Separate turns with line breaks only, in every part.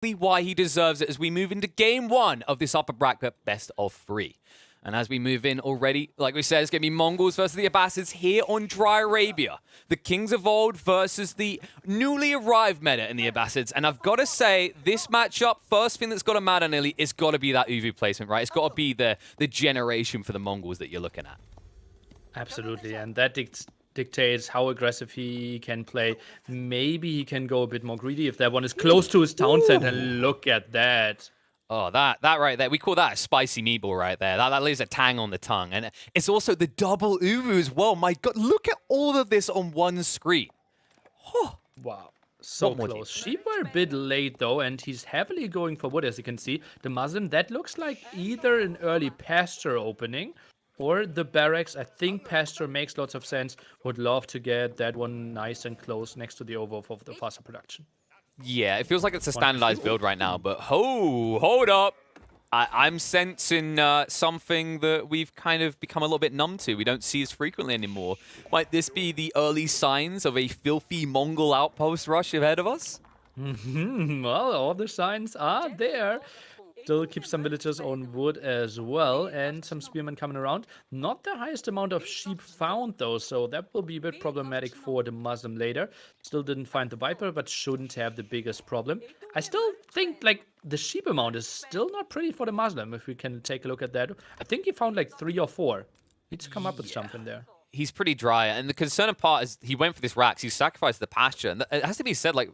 why he deserves it as we move into game one of this upper bracket best of 3. And as we move in already, like we said, it's going to be Mongols versus the Abbasids here on Dry Arabia. The Kings of Old versus the newly arrived meta in the Abbasids. And I've got to say, this matchup, first thing that's got to matter, Nili, it's got to be that UV placement, right? It's got to be the generation for the Mongols that you're looking at.
Absolutely, and that dictates how aggressive he can play. Maybe he can go a bit more greedy if that one is close to his town center. And look at that.
Oh, that right there. We call that a spicy meatball right there. That leaves a tang on the tongue. And it's also the double Uvu as well. My God, look at all of this on one screen. Oh.
Wow. So close. Sheep were a bit late though, and he's heavily going for wood, as you can see. DeMusliM, that looks like either an early pasture opening or the barracks. I think pasture makes lots of sense. Would love to get that one nice and close next to the over of the faster production.
Yeah, it feels like it's a standardized build right now, but hold up. I'm sensing something that we've kind of become a little bit numb to. We don't see as frequently anymore. Might this be the early signs of a filthy Mongol outpost rush ahead of us?
Well, all the signs are there. Still keep some villagers on wood as well, and some spearmen coming around. Not the highest amount of sheep found though, so that will be a bit problematic for the Muslim later. Still didn't find the Viper, but shouldn't have the biggest problem. I still think like the sheep amount is still not pretty for the Muslim, if we can take a look at that. I think he found like 3 or 4. Needs to come up with something there.
He's pretty dry, and the concerning part is he went for this Rax, he sacrificed the pasture, and it has to be said, like,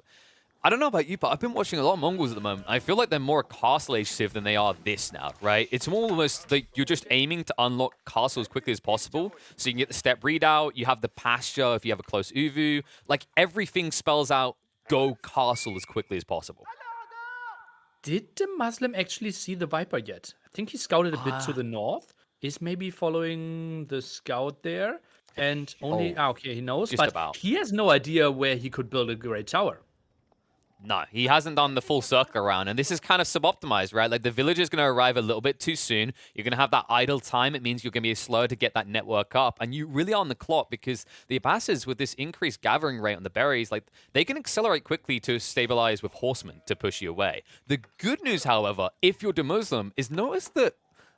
I don't know about you, but I've been watching a lot of Mongols at the moment. I feel like they're more Castle Age Civ than they are this now, right? It's more almost like you're just aiming to unlock Castle as quickly as possible. So you can get the step readout, you have the pasture if you have a close Uvu. Like everything spells out go Castle as quickly as possible.
Did the Muslim actually see the Viper yet? I think he scouted a bit to the north. Is maybe following the scout there. And only, okay, he knows, but he has no idea where he could build a great tower.
No, he hasn't done the full circle around, and this is kind of sub-optimized, right? Like, the village is going to arrive a little bit too soon. You're going to have that idle time. It means you're going to be slower to get that network up, and you really are on the clock because the Abbasids, with this increased gathering rate on the berries, like, they can accelerate quickly to stabilize with horsemen to push you away. The good news, however, if you're DeMusliM, is notice that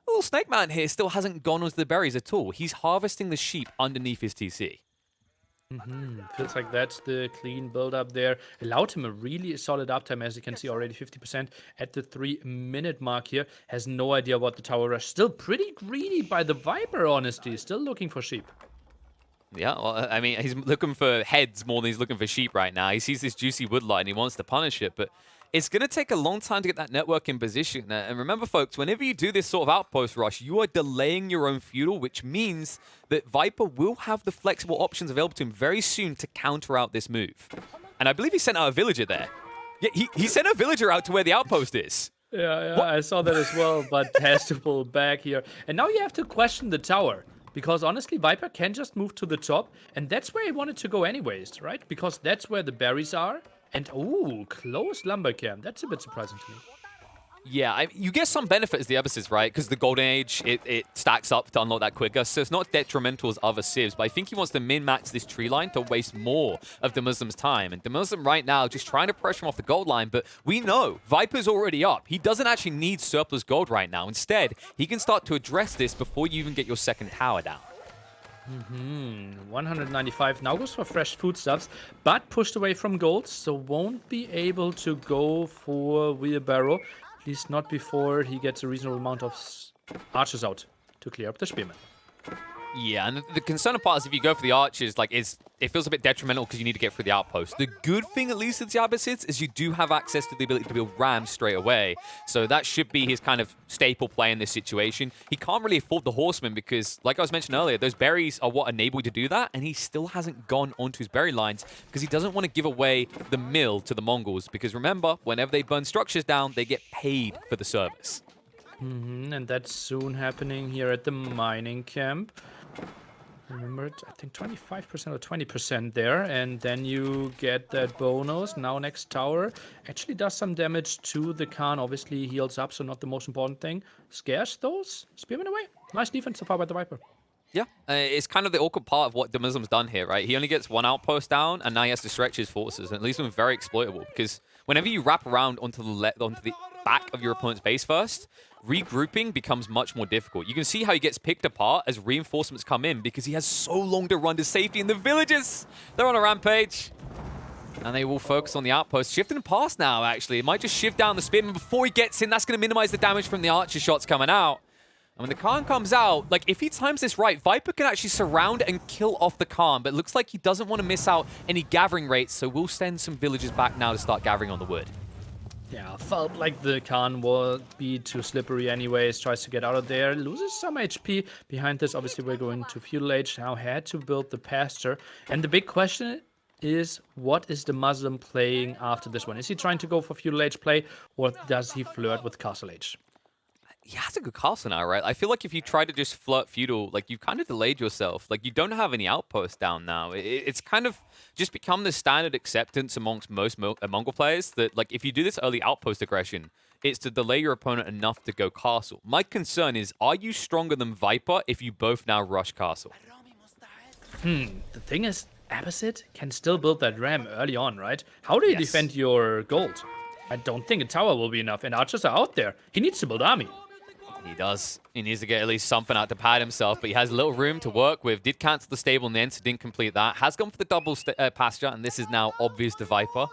little Snake Man here still hasn't gone onto the berries at all. He's harvesting the sheep underneath his TC.
Feels like that's the clean build up there. Allowed him a really solid uptime, as you can see already 50% at the 3-minute mark here. Has no idea what the tower rush. Still pretty greedy by the Viper, honestly. Still looking for sheep.
Yeah, well, I mean, he's looking for heads more than he's looking for sheep right now. He sees this juicy woodlight and he wants to punish it, but it's going to take a long time to get that network in position. And remember, folks, whenever you do this sort of outpost rush, you are delaying your own feudal, which means that Viper will have the flexible options available to him very soon to counter out this move. And I believe he sent out a villager there. Yeah, he sent a villager out to where the outpost is.
Yeah, I saw that as well, but has to pull back here. And now you have to question the tower. Because honestly, Viper can just move to the top, and that's where he wanted to go anyways, right? Because that's where the berries are. And, ooh, close lumber camp. That's a bit surprising to me.
Yeah, you get some benefit as the Abbasids, right? Because the Golden Age, it stacks up to unlock that quicker. So it's not detrimental as other civs. But I think he wants to min-max this tree line to waste more of DeMusliM's time. And DeMusliM right now just trying to pressure him off the gold line. But we know Viper's already up. He doesn't actually need surplus gold right now. Instead, he can start to address this before you even get your second tower down.
195 now goes for fresh foodstuffs, but pushed away from gold, so won't be able to go for wheelbarrow, at least not before he gets a reasonable amount of archers out to clear up the spearmen.
Yeah, and the concerning part is if you go for the archers, like, it feels a bit detrimental because you need to get through the outpost. The good thing, at least with the Abbasids, is you do have access to the ability to build rams straight away. So that should be his kind of staple play in this situation. He can't really afford the horsemen because, like I was mentioning earlier, those berries are what enable you to do that, and he still hasn't gone onto his berry lines because he doesn't want to give away the mill to the Mongols. Because remember, whenever they burn structures down, they get paid for the service.
And that's soon happening here at the mining camp. Remember, I think 25% or 20% there, and then you get that bonus. Now next tower actually does some damage to the Khan. Obviously heals up, so not the most important thing. Scares those spearmen away. Nice defense so far by the Viper.
Yeah, it's kind of the awkward part of what DeMusliM's done here, right? He only gets one outpost down, and now he has to stretch his forces, and it leaves him very exploitable because whenever you wrap around onto the back of your opponent's base first, regrouping becomes much more difficult. You can see how he gets picked apart as reinforcements come in because he has so long to run to safety. And the villagers, they're on a rampage. And they will focus on the outpost. Shifting past now, actually. It might just shift down the spearman before he gets in. That's going to minimize the damage from the archer shots coming out. And when the Khan comes out, like, if he times this right, Viper can actually surround and kill off the Khan, but it looks like he doesn't want to miss out any gathering rates, so we'll send some villagers back now to start gathering on the wood.
Yeah, felt like the Khan will be too slippery anyways, tries to get out of there, loses some HP. Behind this, obviously, we're going to feudal age, now had to build the pasture. And the big question is, what is DeMusliM playing after this one? Is he trying to go for feudal age play, or does he flirt with castle age?
Yeah, that's a good castle now, right? I feel like if you try to just flirt feudal, like, you've kind of delayed yourself. Like, you don't have any outposts down now. It's kind of just become the standard acceptance amongst most Mongol players that, like, if you do this early outpost aggression, it's to delay your opponent enough to go castle. My concern is, are you stronger than Viper if you both now rush castle?
The thing is, Abbasid can still build that ram early on, right? How do you defend your gold? I don't think a tower will be enough, and archers are out there. He needs to build army.
He does. He needs to get at least something out to pad himself, but he has a little room to work with. Did cancel the stable in the end, so didn't complete that. Has gone for the double pasture, and this is now obvious to Viper.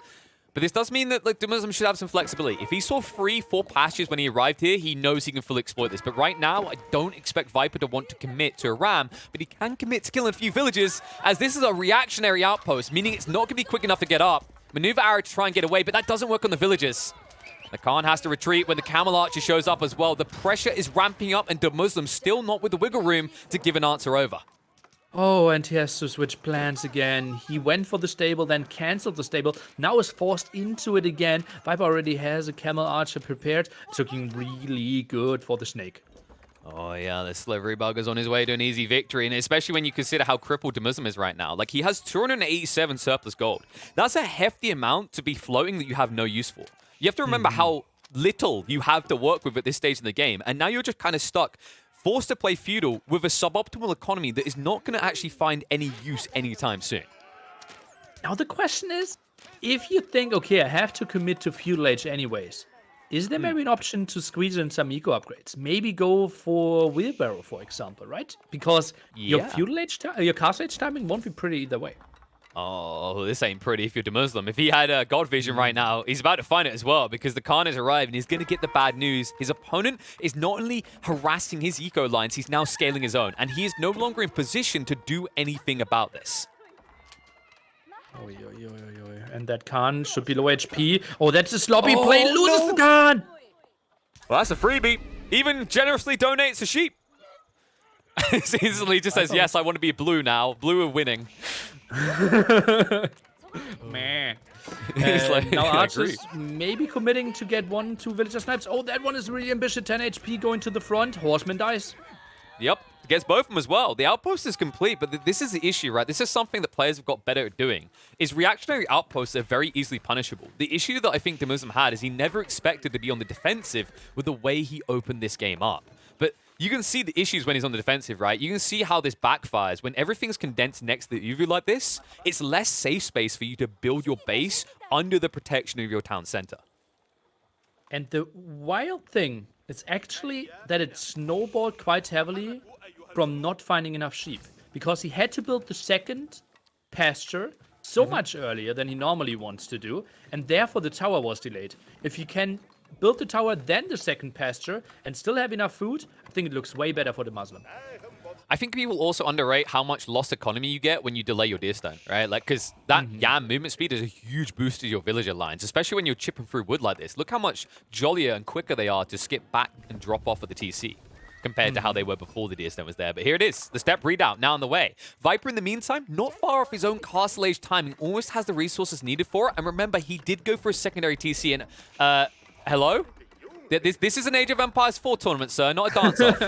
But this does mean that, like, DeMusliM should have some flexibility. If he saw 3-4 pastures when he arrived here, he knows he can fully exploit this. But right now, I don't expect Viper to want to commit to a ram, but he can commit to killing a few villagers, as this is a reactionary outpost, meaning it's not going to be quick enough to get up. Maneuver arrow to try and get away, but that doesn't work on the villagers. The Khan has to retreat when the Camel Archer shows up as well. The pressure is ramping up, and DeMusliM still not with the wiggle room to give an answer over.
Oh, and he has to switch plans again. He went for the stable, then canceled the stable. Now is forced into it again. Viper already has a Camel Archer prepared. It's looking really good for the Snake.
Oh, yeah, the Slivery Bugger's on his way to an easy victory, and especially when you consider how crippled DeMusliM is right now. Like, he has 287 surplus gold. That's a hefty amount to be floating that you have no use for. You have to remember how little you have to work with at this stage in the game, and now you're just kind of stuck, forced to play feudal with a suboptimal economy that is not going to actually find any use anytime soon.
Now the question is, if you think, okay, I have to commit to feudal age anyways, is there maybe an option to squeeze in some eco upgrades? Maybe go for wheelbarrow, for example, right? Because your feudal age, your castle age timing won't be pretty either way.
Oh, this ain't pretty if you're DeMusliM. If he had a God Vision right now, he's about to find it as well, because the Khan has arrived and he's going to get the bad news. His opponent is not only harassing his eco lines, he's now scaling his own, and he is no longer in position to do anything about this.
Oy, oy, oy, oy, oy. And that Khan should be low HP. Oh, that's a sloppy play. Loses the Khan.
Well, that's a freebie. Even generously donates a sheep. Easily just says, yes, I want to be blue now. Blue are winning.
Man.
Like,
now Archers maybe committing to get 1-2 villager snipes. Oh, that one is really ambitious. 10 HP going to the front. Horseman dies.
Yep, gets both of them as well. The outpost is complete, but this is the issue, right? This is something that players have got better at doing, is reactionary outposts are very easily punishable. The issue that I think DeMusliM had is he never expected to be on the defensive with the way he opened this game up. But you can see the issues when he's on the defensive, right? You can see how this backfires. When everything's condensed next to the UV like this, it's less safe space for you to build your base under the protection of your town center.
And the wild thing is actually that it snowballed quite heavily from not finding enough sheep. Because he had to build the second pasture so much earlier than he normally wants to do. And therefore the tower was delayed. If you can build the tower, then the second pasture, and still have enough food, I think it looks way better for DeMusliM.
I think people also underrate how much lost economy you get when you delay your deer stone, right? Like, because that Yam movement speed is a huge boost to your villager lines, especially when you're chipping through wood like this. Look how much jollier and quicker they are to skip back and drop off of the TC compared to how they were before the deer stone was there. But here it is, the step readout now on the way. Viper, in the meantime, not far off his own castle age timing, almost has the resources needed for it. And remember, he did go for a secondary TC, and hello? This is an Age of Empires 4 tournament, sir, not a dance-off.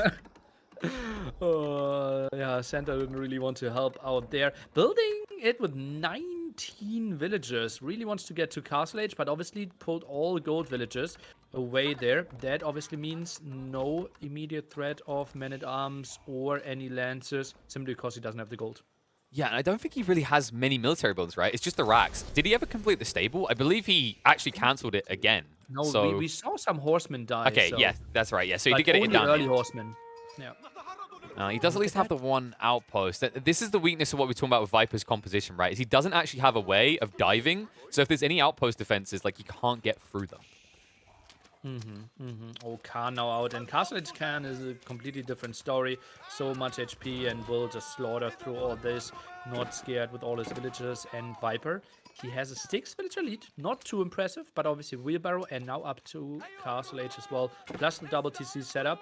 Yeah, Santa didn't really want to help out there. Building it with 19 villagers. Really wants to get to Castle Age, but obviously pulled all gold villagers away there. That obviously means no immediate threat of men-at-arms or any lancers, simply because he doesn't have the gold.
Yeah, and I don't think he really has many military builds, right? It's just the racks. Did he ever complete the stable? I believe he actually cancelled it again.
No,
So,
we saw some horsemen die,
okay,
so
yeah, that's right. Yeah, so he
but
did get it
only
down
early
here.
horsemen. Yeah.
He does at
Look
least
at
have
that.
the one outpost. This is the weakness of what we're talking about with Viper's composition, right? Is he doesn't actually have a way of diving. So if there's any outpost defenses, like, you can't get through them.
Oh, Khan now out, and Castle Edge Khan is a completely different story. So much HP and will just slaughter through all this, not scared with all his villagers. And Viper, he has a 6 villager lead, not too impressive, but obviously wheelbarrow, and now up to Castle Age as well, plus the double TC setup.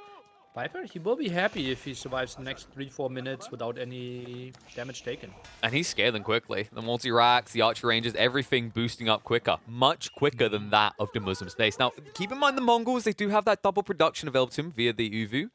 Viper, he will be happy if he survives the next 3-4 minutes without any damage taken.
And he's scaling quickly. The multi-racks, the archer ranges, everything boosting up quicker. Much quicker than that of DeMusliM space. Now, keep in mind the Mongols, they do have that double production available to him via the Uvu.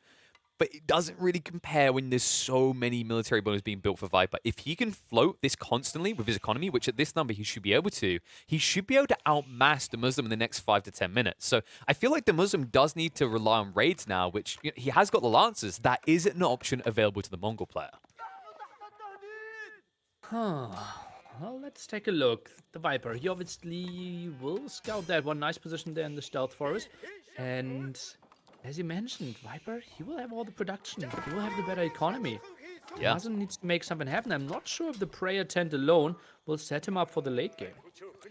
But it doesn't really compare when there's so many military bonus being built for Viper. If he can float this constantly with his economy, which at this number he should be able to, he should be able to outmass DeMusliM in the next 5 to 10 minutes. So I feel like DeMusliM does need to rely on raids now, which he has got the Lancers. That is an option available to the Mongol player.
Well, let's take a look. The Viper, he obviously will scout that one nice position there in the stealth forest. And as you mentioned, Viper, he will have all the production. He will have the better economy.
Yeah.
Doesn't need to make something happen. I'm not sure if the prayer tent alone will set him up for the late game.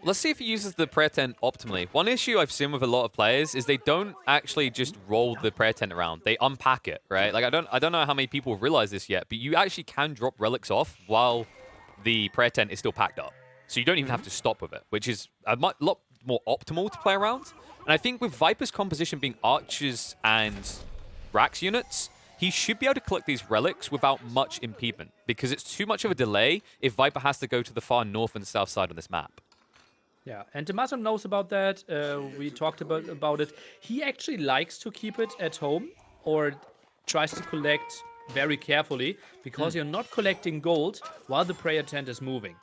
Let's see if he uses the prayer tent optimally. One issue I've seen with a lot of players is they don't actually just roll the prayer tent around. They unpack it, right? Like I don't know how many people realize this yet, but you actually can drop relics off while the prayer tent is still packed up. So you don't even have to stop with it, which is a lot more optimal to play around. And I think with Viper's composition being archers and Rax units, he should be able to collect these relics without much impediment, because it's too much of a delay if Viper has to go to the far north and south side on this map.
Yeah, and DeMusliM knows about that. We talked about it. He actually likes to keep it at home, or tries to collect very carefully, because you're not collecting gold while the prayer tent is moving.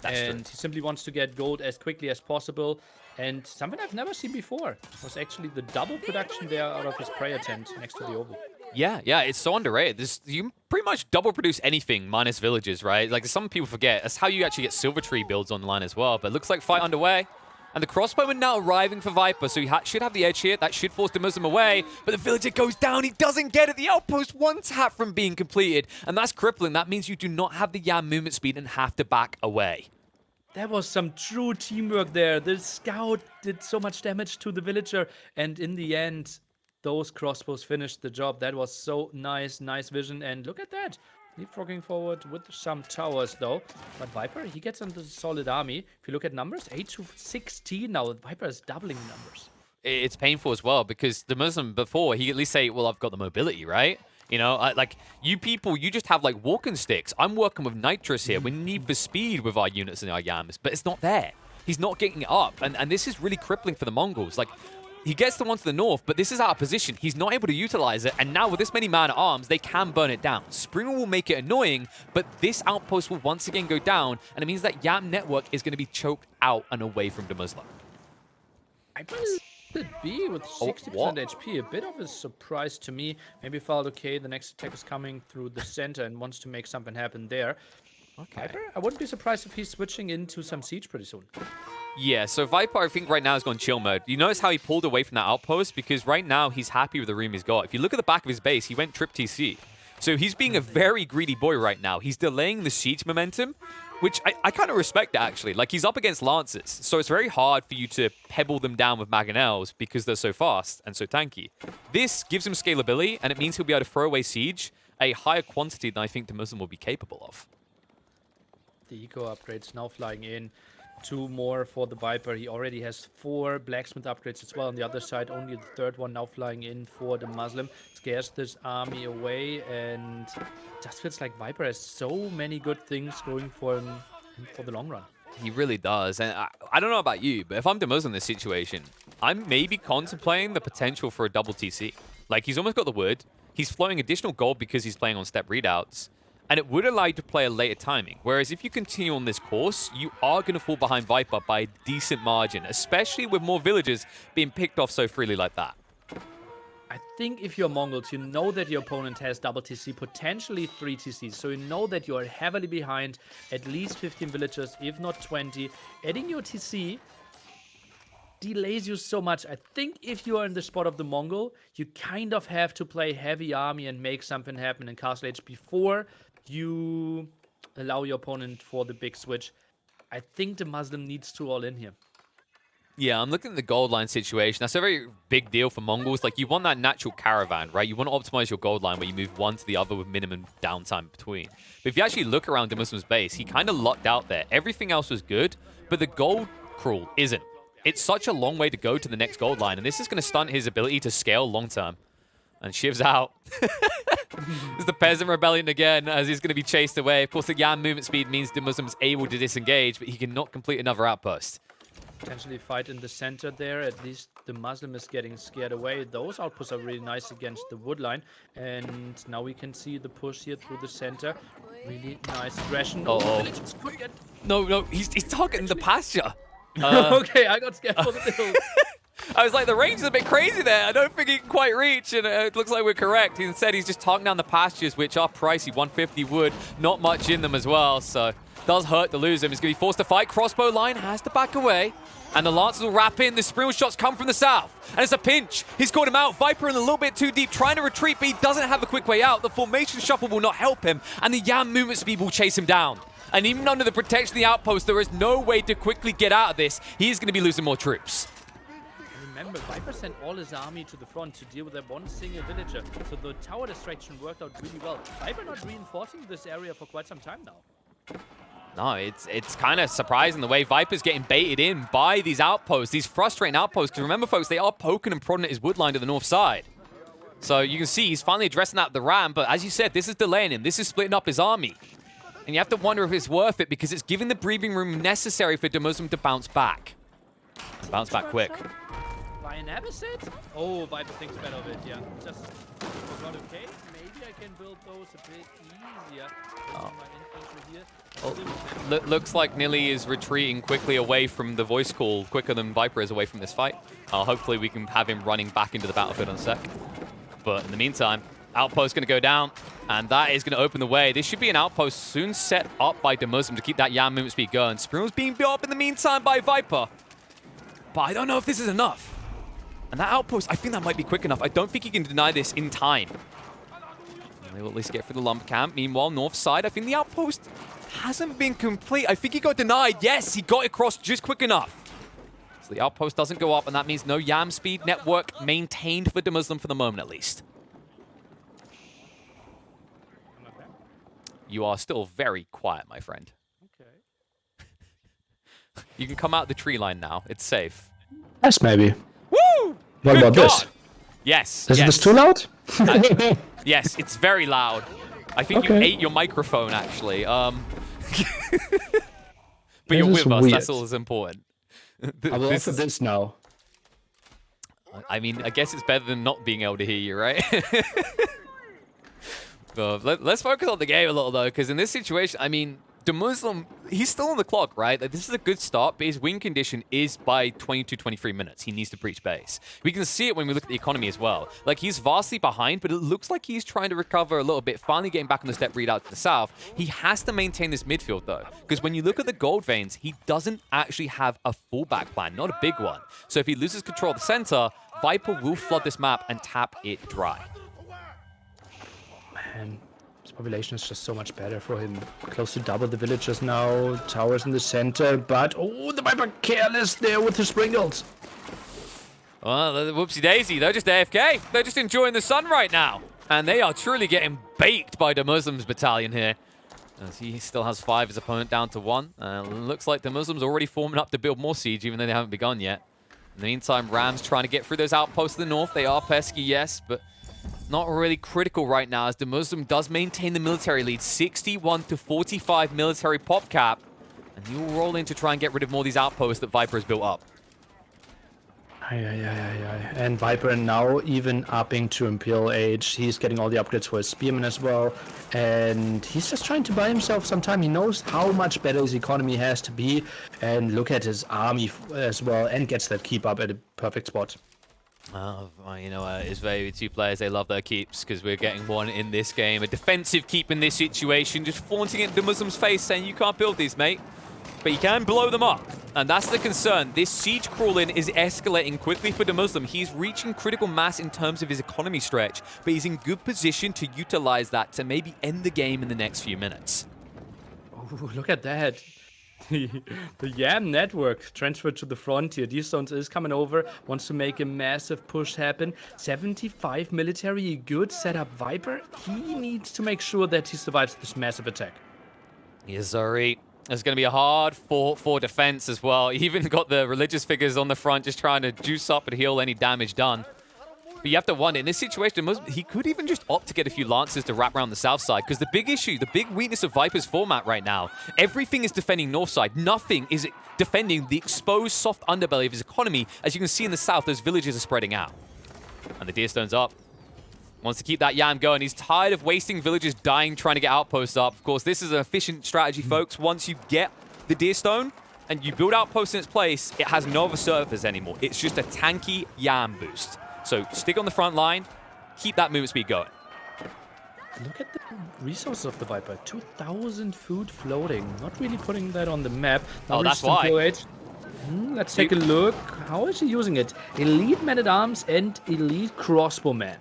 He simply wants to get gold as quickly as possible. And something I've never seen before was actually the double production there out of his prayer tent next to the oval.
Yeah, it's so underrated. You can pretty much double produce anything minus villages, right? Like, some people forget. That's how you actually get Silver Tree builds online as well. But it looks like fight underway. And the crossbowman now arriving for Viper, so he should have the edge here. That should force DeMusliM away. But the villager goes down. He doesn't get it. The outpost one tap from being completed. And that's crippling. That means you do not have the Yam movement speed and have to back away.
That was some true teamwork there. The scout did so much damage to the villager. And in the end, those crossbows finished the job. That was so nice vision. And look at that. Leapfrogging forward with some towers, though. But Viper, he gets into a solid army. If you look at numbers, 8 to 16 now. Viper is doubling numbers.
It's painful as well, because DeMusliM before, he at least say, well, I've got the mobility, right? You know, like, you people, you just have, like, walking sticks. I'm working with nitrous here. We need the speed with our units and our yams, but it's not there. He's not getting it up, and this is really crippling for the Mongols. Like, he gets the one to the north, but this is out of position. He's not able to utilize it, and now with this many man-at-arms, they can burn it down. Springer will make it annoying, but this outpost will once again go down, and it means that Yam network is going to be choked out and away from DeMusliM.
I believe it be with 60% HP. A bit of a surprise to me. Maybe felt okay. The next attack is coming through the center and wants to make something happen there. Okay. Viper, I wouldn't be surprised if he's switching into some siege pretty soon.
Yeah, so Viper, I think right now has gone chill mode. You notice how he pulled away from that outpost? Because right now, he's happy with the room he's got. If you look at the back of his base, he went trip TC. So he's being a very greedy boy right now. He's delaying the siege momentum, which I kind of respect, actually. Like, he's up against Lancers, so it's very hard for you to pebble them down with Mangonels because they're so fast and so tanky. This gives him scalability, and it means he'll be able to throw away siege a higher quantity than I think DeMusliM will be capable of.
The eco upgrades now flying in. 2 more for the Viper. He already has 4 blacksmith upgrades as well. On the other side, only the 3rd one now flying in for the DeMusliM. Scares this army away, and just feels like Viper has so many good things going for him for the long run.
He really does. And I don't know about you, but if I'm DeMusliM in this situation, I'm maybe contemplating the potential for a double TC. Like, he's almost got the wood. He's flowing additional gold because he's playing on step readouts. And it would allow you to play a later timing. Whereas if you continue on this course, you are going to fall behind Viper by a decent margin, especially with more villagers being picked off so freely like that.
I think if you're Mongols, you know that your opponent has double TC, potentially 3 TCs. So you know that you are heavily behind at least 15 villagers, if not 20. Adding your TC delays you so much. I think if you are in the spot of the Mongol, you kind of have to play heavy army and make something happen in Castle Age before you allow your opponent for the big switch. I think the Muslim needs to all in here.
Yeah, I'm looking at the gold line situation. That's a very big deal for Mongols. Like, you want that natural caravan, right? You want to optimize your gold line where you move one to the other with minimum downtime between. But if you actually look around DeMusliM's base, he kind of lucked out there. Everything else was good, but the gold crawl isn't. It's such a long way to go to the next gold line, and this is going to stunt his ability to scale long term. And Shiv's out. It's the Peasant Rebellion again, as he's going to be chased away. Of course, the Yam movement speed means DeMusliM's able to disengage, but he cannot complete another outpost.
Potentially fight in the center there. At least the Muslim is getting scared away. Those outposts are really nice against the wood line. And now we can see the push here through the center. Really nice aggression.
Uh-oh. No, he's targeting the pasture.
Okay, I got scared for the hill.
I was like, the range is a bit crazy there. I don't think he can quite reach, and it looks like we're correct. Instead, he's just targeting down the pastures, which are pricey. 150 wood, not much in them as well, so does hurt to lose him. He's going to be forced to fight. Crossbow line has to back away, and the Lancers will wrap in. The Sprinkle shots come from the south, and it's a pinch. He's caught him out. Viper in a little bit too deep, trying to retreat, but he doesn't have a quick way out. The formation shuffle will not help him, and the Yam movement speed will chase him down. And even under the protection of the outpost, there is no way to quickly get out of this. He is going to be losing more troops.
Remember, Viper sent all his army to the front to deal with that one single villager. So the tower distraction worked out really well. Viper not reinforcing this area for quite some time now.
No, it's kind of surprising the way Viper's getting baited in by these outposts, these frustrating outposts. Because remember, folks, they are poking and prodding at his wood line to the north side. So you can see he's finally addressing that with the ram. But as you said, this is delaying him. This is splitting up his army. And you have to wonder if it's worth it because it's giving the breathing room necessary for DeMusliM to bounce back. Bounce back quick.
By an Abbasid? Oh, Viper thinks better of it, yeah. Just not okay. Maybe I can build those a bit easier.
Oh.
My infantry here.
Oh, looks like Nili is retreating quickly away from the voice call, quicker than Viper is away from this fight. Hopefully we can have him running back into the battlefield in a sec. But in the meantime, outpost going to go down, and that is going to open the way. This should be an outpost soon set up by DeMusliM to keep that Yam movement speed going. Sprinkel's being built up in the meantime by Viper. But I don't know if this is enough. And that outpost, I think that might be quick enough. I don't think he can deny this in time. And they will at least get through the lump camp. Meanwhile, north side, I think the outpost hasn't been complete. I think he got denied. Yes, he got across just quick enough. So the outpost doesn't go up, and that means no Yam speed network maintained for DeMusliM for the moment, at least. You are still very quiet, my friend.
Okay.
You can come out the tree line now. It's safe.
Yes, maybe.
Woo!
What
Good
about
God.
this?
Yes.
Is
yes.
this too loud?
Yes, it's very loud. I think you
Okay.
ate your microphone, actually. But
This
you're
is
with us.
weird.
That's all that's important.
I will offer this now.
I mean, I guess it's better than not being able to hear you, right? But let's focus on the game a little, though, because in this situation, I mean, DeMusliM, he's still on the clock, right? Like, this is a good start, but his win condition is by 22-23 minutes. He needs to breach base. We can see it when we look at the economy as well. Like, he's vastly behind, but it looks like he's trying to recover a little bit, finally getting back on the step readout to the south. He has to maintain this midfield, though, because when you look at the gold veins, he doesn't actually have a fallback plan, not a big one. So if he loses control of the center, Viper will flood this map and tap it dry.
Man, his population is just so much better for him. Close to double the villagers now. Towers in the center, but oh, the Viper careless there with the sprinkles.
Well, whoopsie daisy, they're just AFK. They're just enjoying the sun right now. And they are truly getting baked by DeMusliM's battalion here. As he still has 5, his opponent down to 1. Looks like DeMusliM's already forming up to build more siege, even though they haven't begun yet. In the meantime, Rams trying to get through those outposts to the north. They are pesky, yes, but not really critical right now, as DeMusliM does maintain the military lead. 61-45 military pop cap. And he will roll in to try and get rid of more of these outposts that Viper has built up.
And Viper now even upping to Imperial Age. He's getting all the upgrades for his Spearman as well. And he's just trying to buy himself some time. He knows how much better his economy has to be. And look at his army as well. And gets that keep up at a perfect spot.
Oh, well, you know, it's very two players, they love their keeps because we're getting one in this game. A defensive keep in this situation, just flaunting it in DeMusliM's face, saying you can't build these, mate. But you can blow them up. And that's the concern. This siege crawl-in is escalating quickly for DeMusliM. He's reaching critical mass in terms of his economy stretch, but he's in good position to utilize that to maybe end the game in the next few minutes.
Oh, look at that. The Yam network transferred to the frontier. DeStones is coming over, wants to make a massive push happen. 75 military, good setup. Viper, he needs to make sure that he survives this massive attack.
Yes, sorry. It's going to be a hard fought for defense as well. He even got the religious figures on the front just trying to juice up and heal any damage done. But you have to wonder, in this situation, he could even just opt to get a few Lancers to wrap around the south side, because the big issue, the big weakness of Viper's format right now, everything is defending north side. Nothing is defending the exposed soft underbelly of his economy. As you can see in the south, those villages are spreading out. And the Deerstone's up. Wants to keep that Yam going. He's tired of wasting villagers dying trying to get outposts up. Of course, this is an efficient strategy, folks. Once you get the Deerstone and you build outposts in its place, it has no other surface anymore. It's just a tanky Yam boost. So stick on the front line, keep that movement speed going.
Look at the resources of the Viper. 2,000 food floating. Not really putting that on the map.
Oh, that's why.
Let's take a look. How is he using it? Elite man-at-arms and elite crossbowman.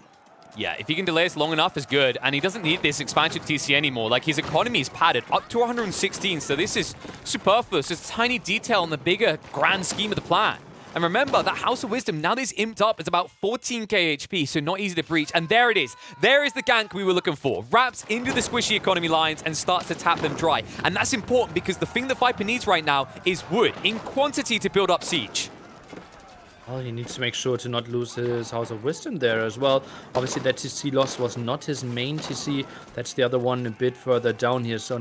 Yeah, if he can delay this long enough, is good. And he doesn't need this expansion TC anymore. Like, his economy is padded up to 116, so this is superfluous. It's a tiny detail in the bigger grand scheme of the plan. And remember, that House of Wisdom, now that it's imped up, it's about 14k HP, so not easy to breach. And there it is. There is the gank we were looking for. Wraps into the squishy economy lines and starts to tap them dry. And that's important because the thing that Viper needs right now is wood in quantity to build up siege.
Well, he needs to make sure to not lose his House of Wisdom there as well. Obviously, that TC loss was not his main TC. That's the other one a bit further down here, so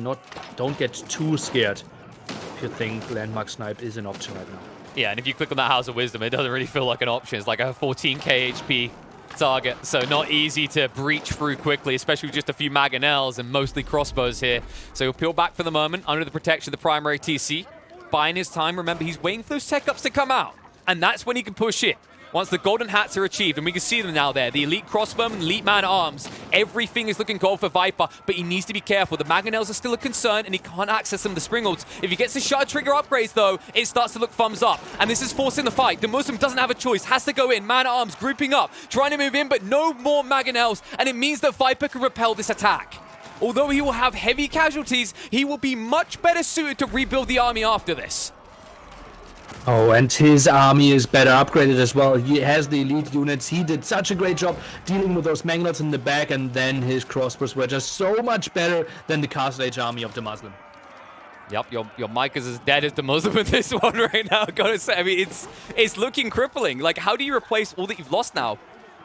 don't get too scared if you think Landmark Snipe is an option right now.
Yeah, and if you click on that House of Wisdom, it doesn't really feel like an option. It's like a 14k HP target, so not easy to breach through quickly, especially with just a few Mangonels and mostly crossbows here. So he'll peel back for the moment under the protection of the primary TC. Buying his time, remember, he's waiting for those tech ups to come out. And that's when he can push it. Once the golden hats are achieved, and we can see them now there, the elite crossbowmen, elite man-at-arms, everything is looking gold for Viper, but he needs to be careful. The Mangonels are still a concern, and he can't access some of the Springholds. If he gets the shutter trigger upgrades, though, it starts to look thumbs up. And this is forcing the fight. DeMusliM doesn't have a choice, has to go in. Man-at-arms grouping up, trying to move in, but no more Mangonels, and it means that Viper can repel this attack. Although he will have heavy casualties, he will be much better suited to rebuild the army after this.
Oh, and his army is better upgraded as well. He has the elite units. He did such a great job dealing with those Mangonels in the back, and then his crossbows were just so much better than the Castle Age army of DeMusliM.
Yep, your mic is as dead as DeMusliM with this one right now. Gotta say, I mean, it's looking crippling. Like, how do you replace all that you've lost now?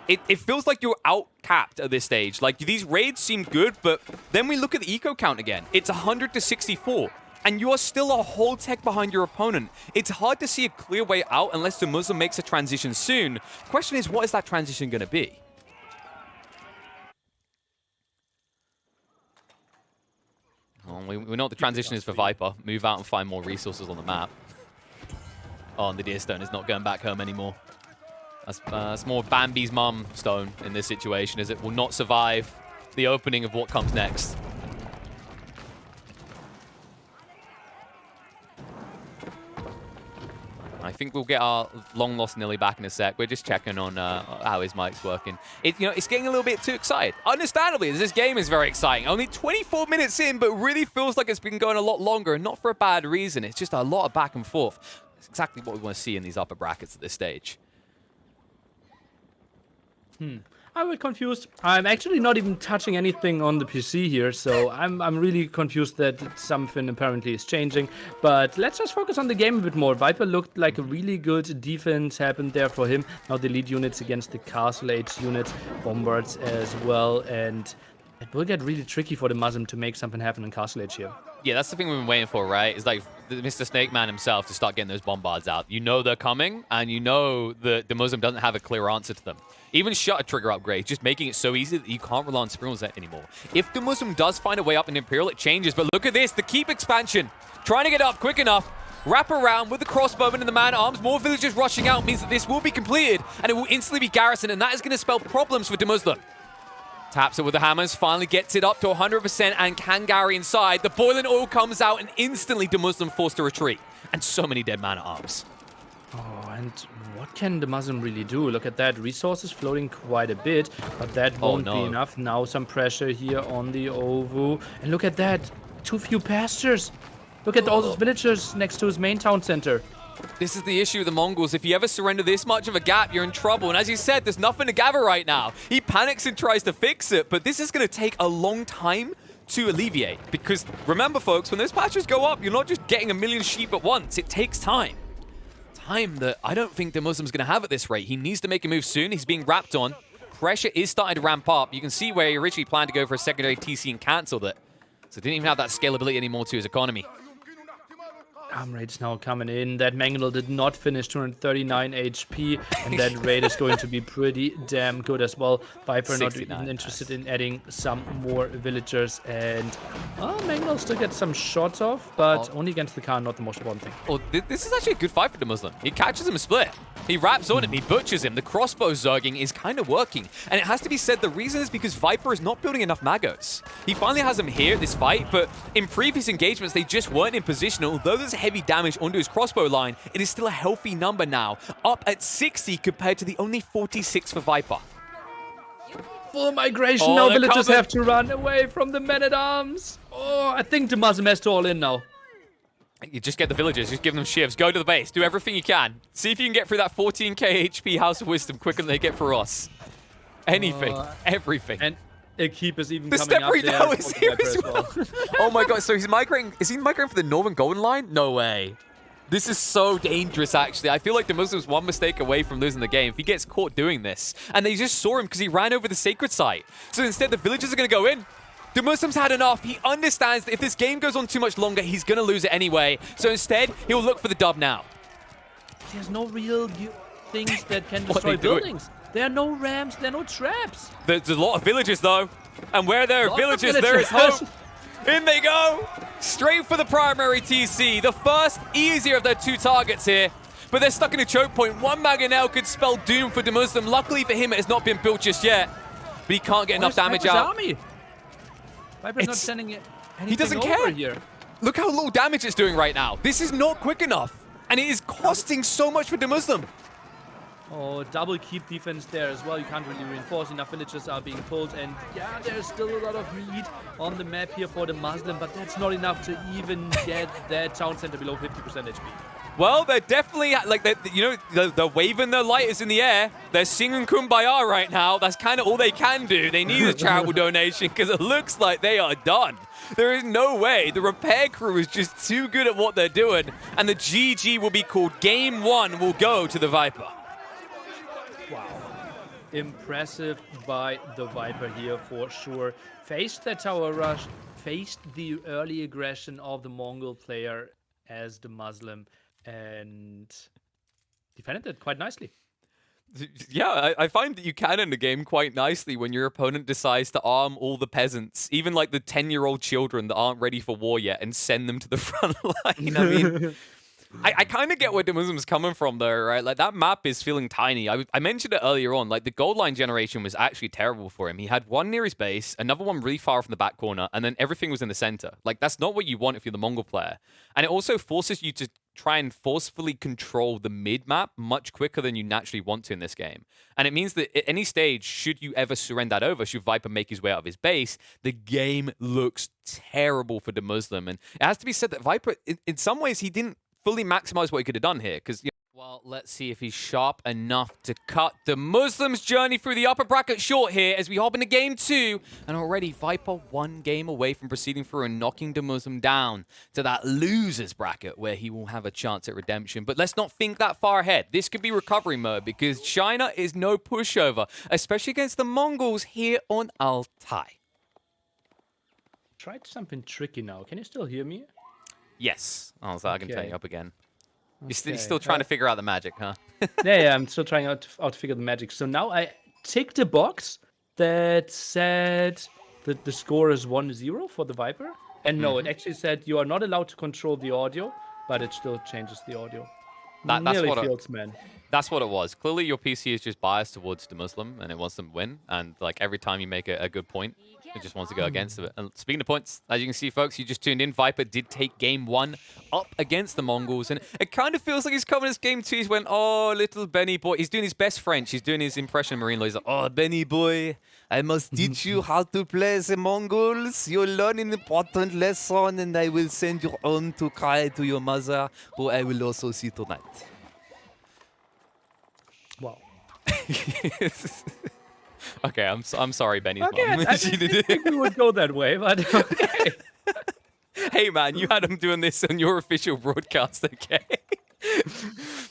It feels like you're out-capped at this stage. Like, these raids seem good, but then we look at the eco count again. It's 100 to 64. And you are still a whole tech behind your opponent. It's hard to see a clear way out unless DeMusliM makes a transition soon. The question is, what is that transition going to be? Well, we know what the transition is for Viper. Move out and find more resources on the map. Oh, and the Deerstone is not going back home anymore. That's more Bambi's mum stone in this situation, as it will not survive the opening of what comes next. I think we'll get our long-lost Nili back in a sec. We're just checking on how his mic's working. It's getting a little bit too excited. Understandably, this game is very exciting. Only 24 minutes in, but really feels like it's been going a lot longer, and not for a bad reason. It's just a lot of back and forth. It's exactly what we want to see in these upper brackets at this stage.
I'm a bit confused. I'm actually not even touching anything on the PC here, so I'm really confused that something apparently is changing. But let's just focus on the game a bit more. Viper looked like a really good defense happened there for him. Now the lead units against the Castle Age units, Bombards as well, and it will get really tricky for the DeMusliM to make something happen in Castle Age here.
Yeah, that's the thing we've been waiting for, right? It's like Mr. Snake Man himself to start getting those bombards out. You know they're coming, and you know that the DeMusliM doesn't have a clear answer to them. Even shutter trigger upgrade, just making it so easy that you can't rely on Springles anymore. If DeMusliM does find a way up in Imperial, it changes. But look at this, the keep expansion. Trying to get up quick enough. wrap around with the crossbowman and the man-at-arms. More villagers rushing out means that this will be completed, and it will instantly be garrisoned, and that is going to spell problems for DeMusliM. Taps it with the hammers, finally gets it up to 100% and can Gary inside. The boiling oil comes out, and instantly DeMusliM forced to retreat. And so many dead man-at-arms.
Oh, and what can DeMusliM really do? Look at that. Resources floating quite a bit, but that won't be enough. Now some pressure here on the Ovu. And look at that. Too few pastures. Look at all those villagers next to his main town center.
This is the issue with the Mongols. If you ever surrender this much of a gap, you're in trouble. And as you said, there's nothing to gather right now. He panics and tries to fix it, but this is going to take a long time to alleviate. Because remember, folks, when those patches go up, you're not just getting a million sheep at once. It takes time. Time that I don't think DeMuslim's going to have at this rate. He needs to make a move soon. He's being wrapped on. Pressure is starting to ramp up. You can see where he originally planned to go for a secondary TC and cancelled it. So didn't even have that scalability anymore to his economy.
Arm raid's now coming in. That Mangonel did not finish 239 HP, and that raid is going to be pretty damn good as well. Viper not even interested in adding some more villagers, and Mangonel still gets some shots off, but only against the Khan, not the most important thing.
Oh, this is actually a good fight for DeMusliM. He catches him split. He wraps on him, he butchers him. The crossbow zerging is kind of working, and it has to be said the reason is because Viper is not building enough Magos. He finally has them here this fight, but in previous engagements, they just weren't in position. Although there's heavy damage onto his crossbow line, it is still a healthy number now, up at 60 compared to the only 46 for Viper.
Full migration, now villagers have to run away from the men-at-arms. Oh, I think DeMusliM has to all in now.
You just get the villagers, just give them shivs, go to the base, do everything you can. See if you can get through that 14k HP House of Wisdom quicker than they get for us. Anything, everything.
And a keep is even
the
coming up there.
now is here as well. Oh my god, so he's migrating, is he migrating for the Northern Golden Line? No way. This is so dangerous, actually. I feel like DeMuslim's one mistake away from losing the game if he gets caught doing this. And they just saw him because he ran over the sacred site. So instead, the villagers are going to go in. DeMuslim's had enough. He understands that if this game goes on too much longer, he's going to lose it anyway. So instead, he'll look for the dub now.
There's no real things that can destroy buildings. There are no rams, there are no traps.
There's a lot of villagers, though. And where there are villagers, there is hope. In they go. Straight for the primary TC. The first easier of their two targets here. But they're stuck in a choke point. One Mangonel could spell doom for DeMusliM. Luckily for him, it has not been built just yet. But he can't get enough damage out.
Army? Viper's not sending it.
He doesn't care.
Here.
Look how little damage it's doing right now. This is not quick enough. And it is costing so much for DeMusliM.
Oh, double keep defense there as well. You can't really reinforce. Enough villagers are being pulled. And yeah, there's still a lot of meat on the map here for DeMusliM, but that's not enough to even get that town center below 50% HP.
Well, they're definitely, like, they're waving their lighters in the air. They're singing Kumbaya right now. That's kind of all they can do. They need a charitable donation because it looks like they are done. There is no way. The repair crew is just too good at what they're doing. And the GG will be called. Game 1 will go to the Viper.
Wow. Impressive by the Viper here for sure. Faced that tower rush, faced the early aggression of the Mongol player as DeMusliM, and defended it quite nicely.
Yeah, I find that you can end the game quite nicely when your opponent decides to arm all the peasants, even like the 10-year-old children that aren't ready for war yet, and send them to the front line. I mean, I kind of get where DeMuslim's coming from, though, right? Like, that map is feeling tiny. I mentioned it earlier on. Like, the gold line generation was actually terrible for him. He had one near his base, another one really far from the back corner, and then everything was in the center. Like, that's not what you want if you're the Mongol player. And it also forces you to try and forcefully control the mid-map much quicker than you naturally want to in this game. And it means that at any stage, should you ever surrender that over, should Viper make his way out of his base, the game looks terrible for DeMusliM. And it has to be said that Viper, in some ways, he didn't fully maximize what he could have done here, because well, let's see if he's sharp enough to cut DeMuslim's journey through the upper bracket short here as we hop into game 2, and already Viper one game away from proceeding through and knocking DeMusliM down to that losers bracket where he will have a chance at redemption. But let's not think that far ahead. This could be recovery mode because China is no pushover, especially against the Mongols here on Altai.
Tried something tricky now. Can you still hear me?
Yes. Oh, so I can turn you up again.
Okay.
You're still trying to figure out the magic, huh?
Yeah, I'm still trying out to figure the magic. So now I ticked a box that said that the score is 1-0 for the Viper. And no, it actually said you are not allowed to control the audio, but it still changes the audio.
That's
Nearly
what
Fields, man.
That's what it was. Clearly, your PC is just biased towards DeMusliM, and it wants them to win. And like every time you make a good point, it just wants to go against it. And speaking of points, as you can see, folks, you just tuned in. Viper did take game 1 up against the Mongols, and it kind of feels like he's coming as game 2. He's went, oh, little Benny boy. He's doing his best French. He's doing his impression of Marine Law. He's like, oh, Benny boy, I must teach you how to play the Mongols. You'll learn an important lesson, and I will send you home to cry to your mother, who I will also see tonight.
Wow.
Okay, I'm sorry, Benny's
Okay,
mom.
I didn't think we would go that way, but okay.
Hey, man, you had him doing this on your official broadcast, okay?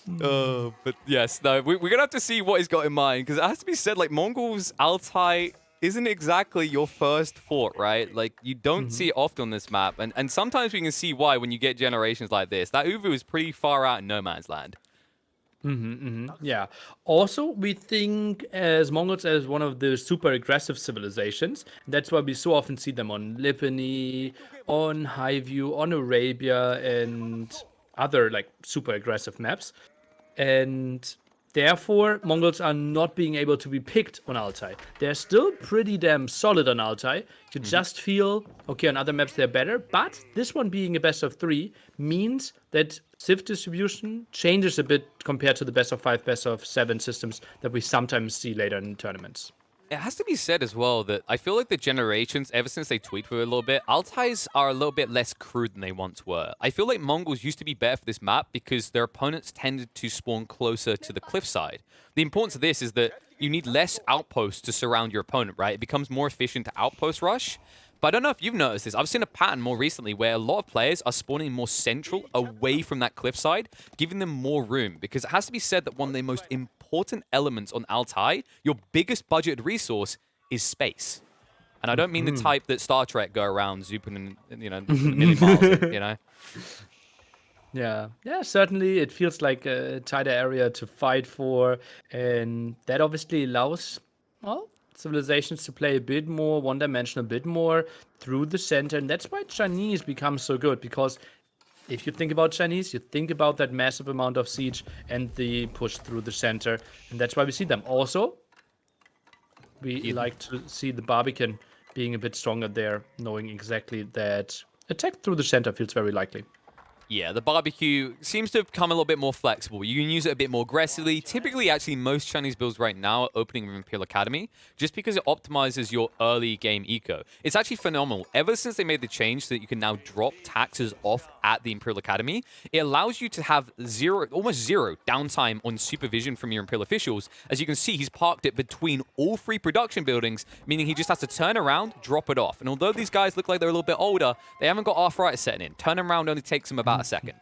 But yes, no, we're going to have to see what he's got in mind, because it has to be said, like, Mongols Altai isn't exactly your first fort, right? Like, you don't see it often on this map, and sometimes we can see why when you get generations like this. That Uvu is pretty far out in no man's land.
Yeah. Also, we think as Mongols as one of the super aggressive civilizations. That's why we so often see them on Lipany, on Highview, on Arabia, and other like super aggressive maps. And therefore, Mongols are not being able to be picked on Altai. They're still pretty damn solid on Altai. You just feel, okay, on other maps they're better, but this one being a best of 3 means that Civ distribution changes a bit compared to the best of 5, best of 7 systems that we sometimes see later in tournaments.
It has to be said as well that I feel like the generations, ever since they tweaked for a little bit, Altais are a little bit less crude than they once were. I feel like Mongols used to be better for this map because their opponents tended to spawn closer to the cliffside. The importance of this is that you need less outposts to surround your opponent, right? It becomes more efficient to outpost rush. But I don't know if you've noticed this. I've seen a pattern more recently where a lot of players are spawning more central, away from that cliffside, giving them more room. Because it has to be said that one of the most important elements on Altai, your biggest budgeted resource, is space. And I don't mean the type that Star Trek go around zooping, a million miles in, you know?
Yeah, certainly it feels like a tighter area to fight for, and that obviously allows, well, civilizations to play a bit more one-dimensional, a bit more through the center, and that's why Chinese becomes so good, because if you think about Chinese, you think about that massive amount of siege and the push through the center, and that's why we see them. Also, we like to see the Barbican being a bit stronger there, knowing exactly that attack through the center feels very likely.
Yeah, the barbecue seems to have become a little bit more flexible. You can use it a bit more aggressively. Typically, actually, most Chinese builds right now are opening with Imperial Academy just because it optimizes your early game eco. It's actually phenomenal. Ever since they made the change so that you can now drop taxes off at the Imperial Academy, it allows you to have almost zero downtime on supervision from your Imperial officials. As you can see, he's parked it between all 3 production buildings, meaning he just has to turn around, drop it off. And although these guys look like they're a little bit older, they haven't got arthritis setting in. Turning around only takes them about a second.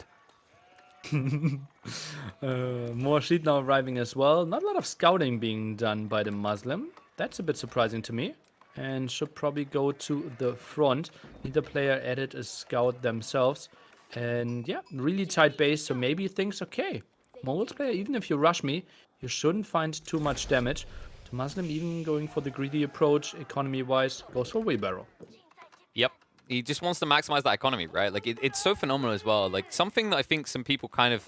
More sheep now arriving as well. Not a lot of scouting being done by the Muslim. That's a bit surprising to me. And should probably go to the front. Neither player added a scout themselves. And yeah, really tight base. So maybe he thinks, okay, Mongols player, even if you rush me, you shouldn't find too much damage. The Muslim even going for the greedy approach, economy-wise, goes for wheelbarrow.
Yep. He just wants to maximize that economy, right? Like, it's so phenomenal as well. Like, something that I think some people kind of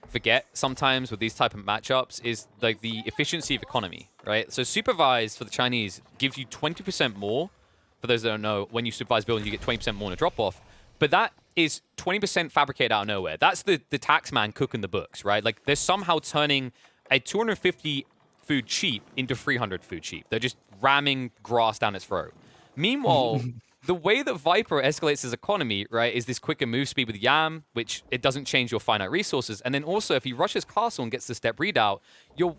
forget sometimes with these type of matchups is, like, the efficiency of economy, right? So supervised for the Chinese gives you 20% more. For those that don't know, when you supervise buildings, you get 20% more in a drop-off. But that is 20% fabricated out of nowhere. That's the tax man cooking the books, right? Like, they're somehow turning a 250 food cheap into 300 food cheap. They're just ramming grass down its throat. Meanwhile, the way that Viper escalates his economy, right, is this quicker move speed with Yam, which it doesn't change your finite resources. And then also, if he rushes castle and gets the step readout, you're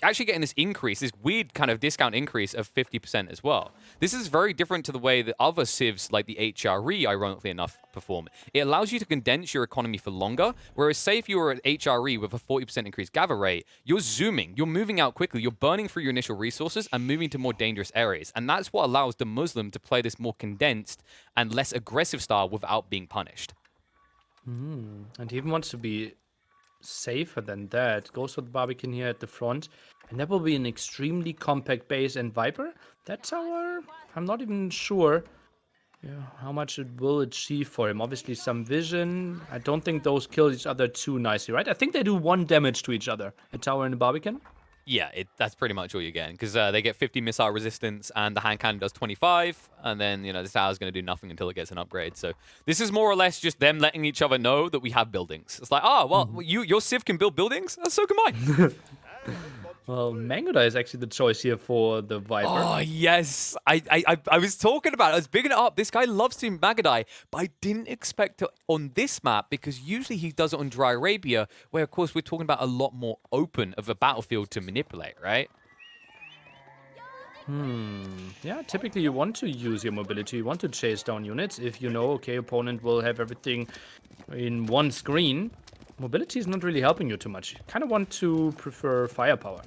actually getting this increase, this weird kind of discount increase of 50% as well. This is very different to the way that other civs, like the HRE, ironically enough, perform. It allows you to condense your economy for longer, whereas say if you were at HRE with a 40% increased gather rate, you're zooming, you're moving out quickly, you're burning through your initial resources and moving to more dangerous areas. And that's what allows the Muslim to play this more condensed and less aggressive style without being punished.
And he even wants to be safer than that. Goes for the Barbican here at the front. And that will be an extremely compact base. And Viper, that's our... I'm not even sure Yeah, how much it will achieve for him? Obviously, some vision. I don't think those kill each other too nicely, right? I think they do 1 damage to each other. A tower and a Barbican.
Yeah, that's pretty much all you're getting, because they get 50 missile resistance, and the hand cannon does 25, and then, the tower's going to do nothing until it gets an upgrade. So this is more or less just them letting each other know that we have buildings. It's like, well, your Civ can build buildings? So can mine.
Well, Mangoda is actually the choice here for the Viper.
Oh, yes. I was talking about it. I was bigging it up. This guy loves to Magadai, but I didn't expect it on this map because usually he does it on Dry Arabia, where, of course, we're talking about a lot more open of a battlefield to manipulate, right?
Yeah, typically you want to use your mobility. You want to chase down units if you know, okay, opponent will have everything in one screen. Mobility is not really helping you too much. You kind of want to prefer firepower.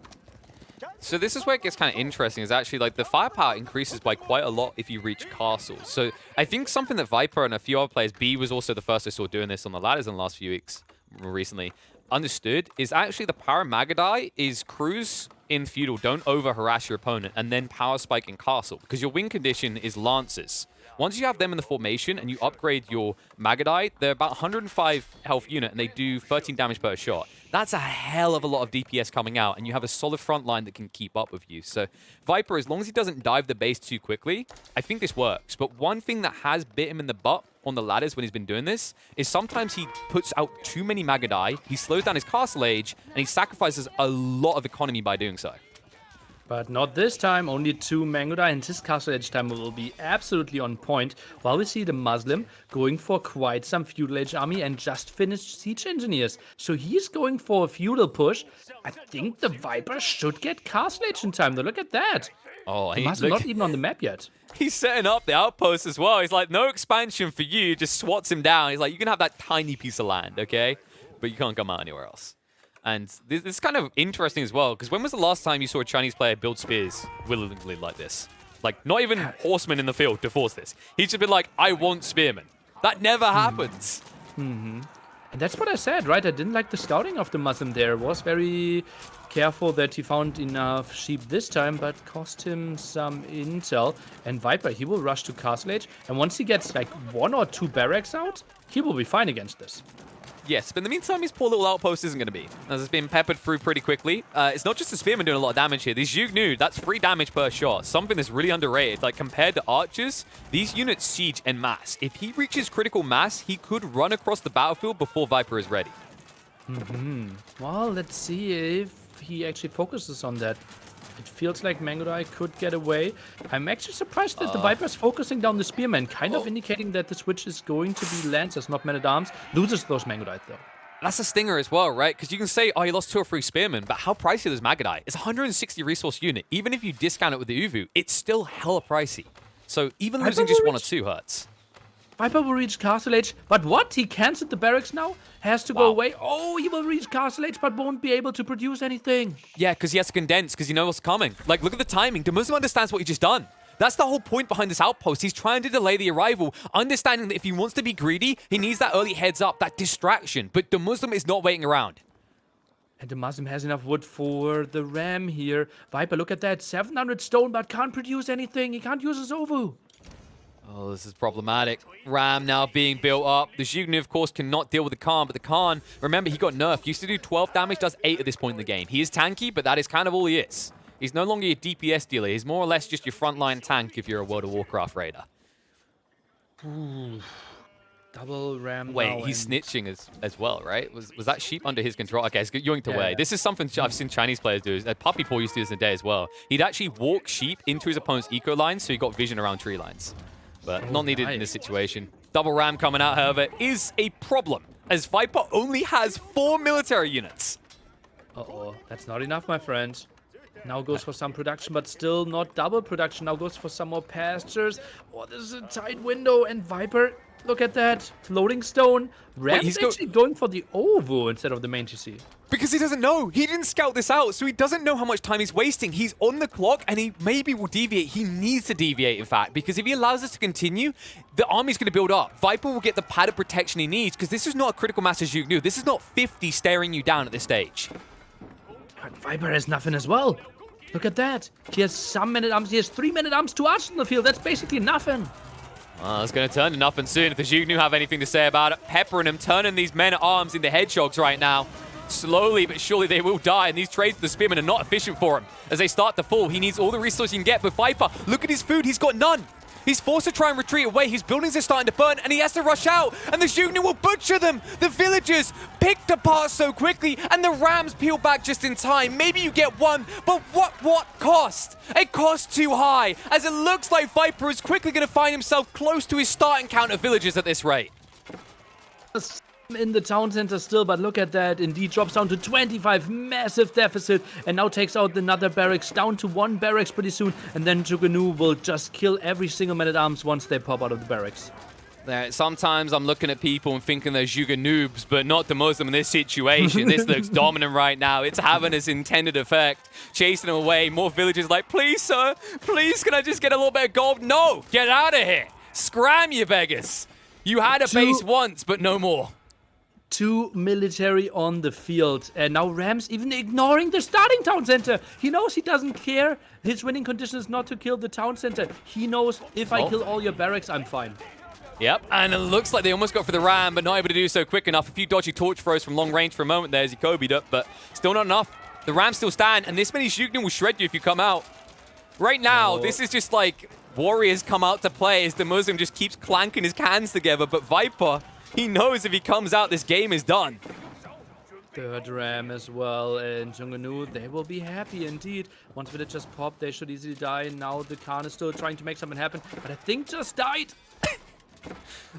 So this is where it gets kind of interesting, is actually like the firepower increases by quite a lot if you reach castles. So I think something that Viper and a few other players, B was also the first I saw doing this on the ladders in the last few weeks recently, understood is actually the power Magadai is cruise in feudal, don't over harass your opponent, and then power spike in castle, because your win condition is lances. Once you have them in the formation and you upgrade your Magadai, they're about 105 health unit and they do 13 damage per shot. That's a hell of a lot of DPS coming out, and you have a solid front line that can keep up with you. So Viper, as long as he doesn't dive the base too quickly, I think this works. But one thing that has bit him in the butt on the ladders when he's been doing this is sometimes he puts out too many Magadai, he slows down his castle age, and he sacrifices a lot of economy by doing so.
But not this time, only 2 Mangoda, and his castle edge time will be absolutely on point, while we see DeMusliM going for quite some feudal age army and just finished siege engineers. So he's going for a feudal push. I think the Viper should get castle age in time, though. Look at that.
Oh,
DeMusliM not even on the map yet.
He's setting up the outpost as well. He's like, no expansion for you, just swats him down. He's like, you can have that tiny piece of land, okay? But you can't come out anywhere else. And this is kind of interesting as well, because when was the last time you saw a Chinese player build spears willingly like this? Like, not even horsemen in the field to force this. He's just been like, I want spearmen. That never happens.
And that's what I said, right? I didn't like the scouting of the DeMusliM there. Was very careful that he found enough sheep this time, but cost him some intel. And Viper, he will rush to Castle Age. And once he gets like 1 or 2 barracks out, he will be fine against this.
Yes, but in the meantime, his poor little outpost isn't going to be, as it's been peppered through pretty quickly. It's not just the spearmen doing a lot of damage here. These Yugnu, that's 3 damage per shot. Something that's really underrated. Like, compared to archers, these units siege en masse. If he reaches critical mass, he could run across the battlefield before Viper is ready.
Well, let's see if he actually focuses on that. It feels like Mangodai could get away. I'm actually surprised that the Viper's focusing down the Spearman, kind of indicating that the switch is going to be Lancers, not Men-at-Arms. Loses those Mangodai, though.
That's a stinger as well, right? Because you can say, oh, he lost 2 or 3 Spearmen, but how pricey is Magadai? It's a 160 resource unit. Even if you discount it with the Uvu, it's still hella pricey. So even losing just 1 or 2 hurts.
Viper will reach Castle Age, but what? He cancelled the barracks now? Has to go away? Oh, he will reach Castle Age, but won't be able to produce anything.
Yeah, because he has to condense, because you know what's coming. Like, look at the timing. DeMusliM understands what he just done. That's the whole point behind this outpost. He's trying to delay the arrival, understanding that if he wants to be greedy, he needs that early heads up, that distraction. But DeMusliM is not waiting around.
And DeMusliM has enough wood for the ram here. Viper, look at that. 700 stone, but can't produce anything. He can't use his Ovu.
Oh, this is problematic. Ram now being built up. The Zhugni, of course, cannot deal with the Khan, but the Khan, remember, he got nerfed. Used to do 12 damage, does 8 at this point in the game. He is tanky, but that is kind of all he is. He's no longer your DPS dealer. He's more or less just your frontline tank if you're a World of Warcraft raider.
Ooh. Double ram.
Wait, he's snitching as well, right? Was that sheep under his control? Okay, it's yoinked away. This is something I've seen Chinese players do. Puppy Paw used to do this in the day as well. He'd actually walk sheep into his opponent's eco lines, so he got vision around tree lines. But not needed in this situation. Double ram coming out, however, is a problem, as Viper only has 4 military units.
Uh-oh, that's not enough, my friend. Now goes for some production, but still not double production. Now goes for some more pastures. Oh, this is a tight window, and Viper, look at that. Floating stone. Ram's actually going for the Ovu instead of the main TC.
Because he doesn't know. He didn't scout this out, so he doesn't know how much time he's wasting. He's on the clock, and he maybe will deviate. He needs to deviate, in fact, because if he allows this to continue, the army's going to build up. Viper will get the padded protection he needs, because this is not a critical mass as you knew. This is not 50 staring you down at this stage.
But Viper has nothing as well. Look at that. He has some Men-at-Arms. He has 3 Men-at-Arms to arch in the field. That's basically nothing.
It's going to turn to nothing soon if the Zhugnu have anything to say about it. Peppering them, turning these men-at-arms into hedgehogs right now. Slowly but surely they will die, and these trades with the Spearmen are not efficient for him. As they start to fall, he needs all the resources he can get, but Viper, look at his food, he's got none. He's forced to try and retreat away. His buildings are starting to burn, and he has to rush out, and the Zhugnu will butcher them. The villagers picked apart so quickly, and the Rams peel back just in time. Maybe you get one, but what cost? It costs too high, as it looks like Viper is quickly going to find himself close to his starting count of villagers at this rate.
In the town center still, but look at that. Indeed drops down to 25, massive deficit, and now takes out another barracks, down to 1 barracks pretty soon, and then Zhugnu will just kill every single man-at-arms once they pop out of the barracks.
Sometimes I'm looking at people and thinking they're Zhuga noobs, but not DeMusliM in this situation. This looks dominant right now. It's having its intended effect. Chasing them away. More villagers like, please, sir, please, can I just get a little bit of gold? No, get out of here. Scram, you beggars. You had a base once, but no more.
2 military on the field, and now Rams even ignoring the starting town center. He knows he doesn't care. His winning condition is not to kill the town center. He knows, if I kill all your barracks, I'm fine.
Yep, and it looks like they almost got for the Ram, but not able to do so quick enough. A few dodgy torch throws from long range for a moment there as he Kobe'd up, but still not enough. The Rams still stand, and this many Zhugnu will shred you if you come out. Right now, this is just like warriors come out to play as DeMusliM just keeps clanking his cans together, but Viper, he knows if he comes out, this game is done.
Third Ram as well, and Zhugnu, they will be happy indeed. Once villagers pop, they should easily die. Now the Khan is still trying to make something happen, but I think just died.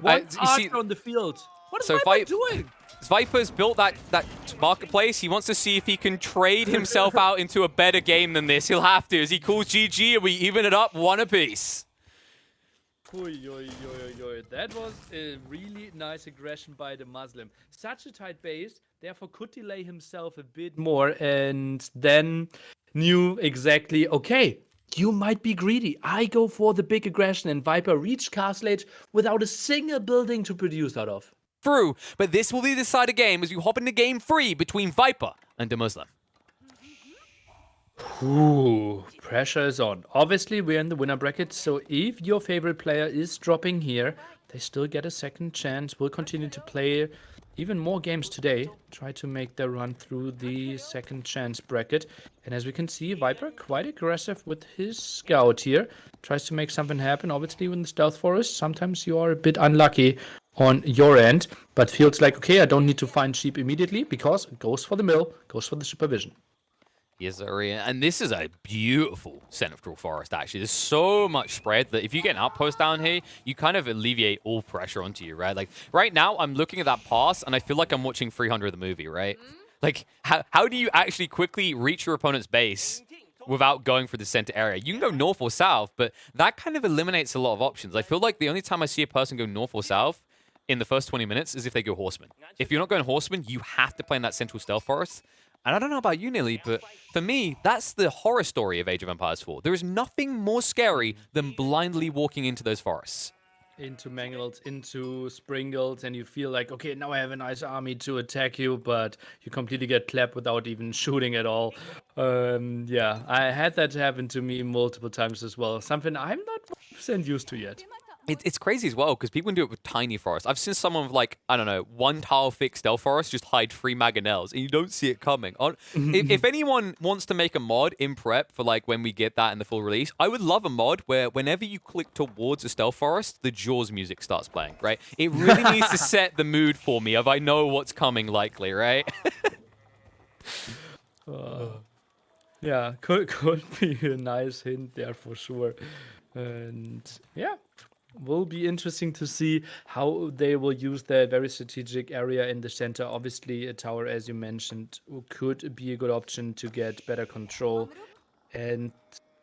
One archer on the field. What is Viper doing?
Viper's built that marketplace. He wants to see if he can trade himself out into a better game than this. He'll have to, as he calls GG, and we even it up 1 apiece.
That was a really nice aggression by DeMusliM. Such a tight base, therefore could delay himself a bit more, and then knew exactly, okay, you might be greedy. I go for the big aggression, and Viper reached Castle Age without a single building to produce out of.
True, but this will be the side of game as you hop into game 3 between Viper and DeMusliM.
Ooh, pressure is on. Obviously, we're in the winner bracket, so if your favorite player is dropping here, they still get a second chance. We'll continue to play even more games today. Try to make their run through the second chance bracket. And as we can see, Viper quite aggressive with his scout here. Tries to make something happen. Obviously, in the stealth forest, sometimes you are a bit unlucky on your end, but feels like, okay, I don't need to find sheep immediately because it goes for the mill, goes for the supervision.
Yes, sir. And this is a beautiful central forest, actually. There's so much spread that if you get an outpost down here, you kind of alleviate all pressure onto you, right? Like, right now, I'm looking at that pass, and I feel like I'm watching 300 the movie, right? Like, how do you actually quickly reach your opponent's base without going for the center area? You can go north or south, but that kind of eliminates a lot of options. I feel like the only time I see a person go north or south in the first 20 minutes is if they go horseman. If you're not going horseman, you have to play in that central stealth forest. And I don't know about you, Nili, but for me, that's the horror story of Age of Empires 4. There is nothing more scary than blindly walking into those forests.
Into Mangles, into Springles, and you feel like, okay, now I have a nice army to attack you, but you completely get clapped without even shooting at all. Yeah, I had that happen to me multiple times as well. Something I'm not 100% used to yet.
It's crazy as well, because people can do it with tiny forests. I've seen someone with, like, I don't know, 1 tile thick stealth forest just hide 3 mangonels, and you don't see it coming. If anyone wants to make a mod in prep for, like, when we get that in the full release, I would love a mod where whenever you click towards a stealth forest, the Jaws music starts playing, right? It really needs to set the mood for me of I know what's coming likely, right?
Yeah, could be a nice hint there for sure. And yeah, will be interesting to see how they will use the very strategic area in the center. Obviously, a tower, as you mentioned, could be a good option to get better control. And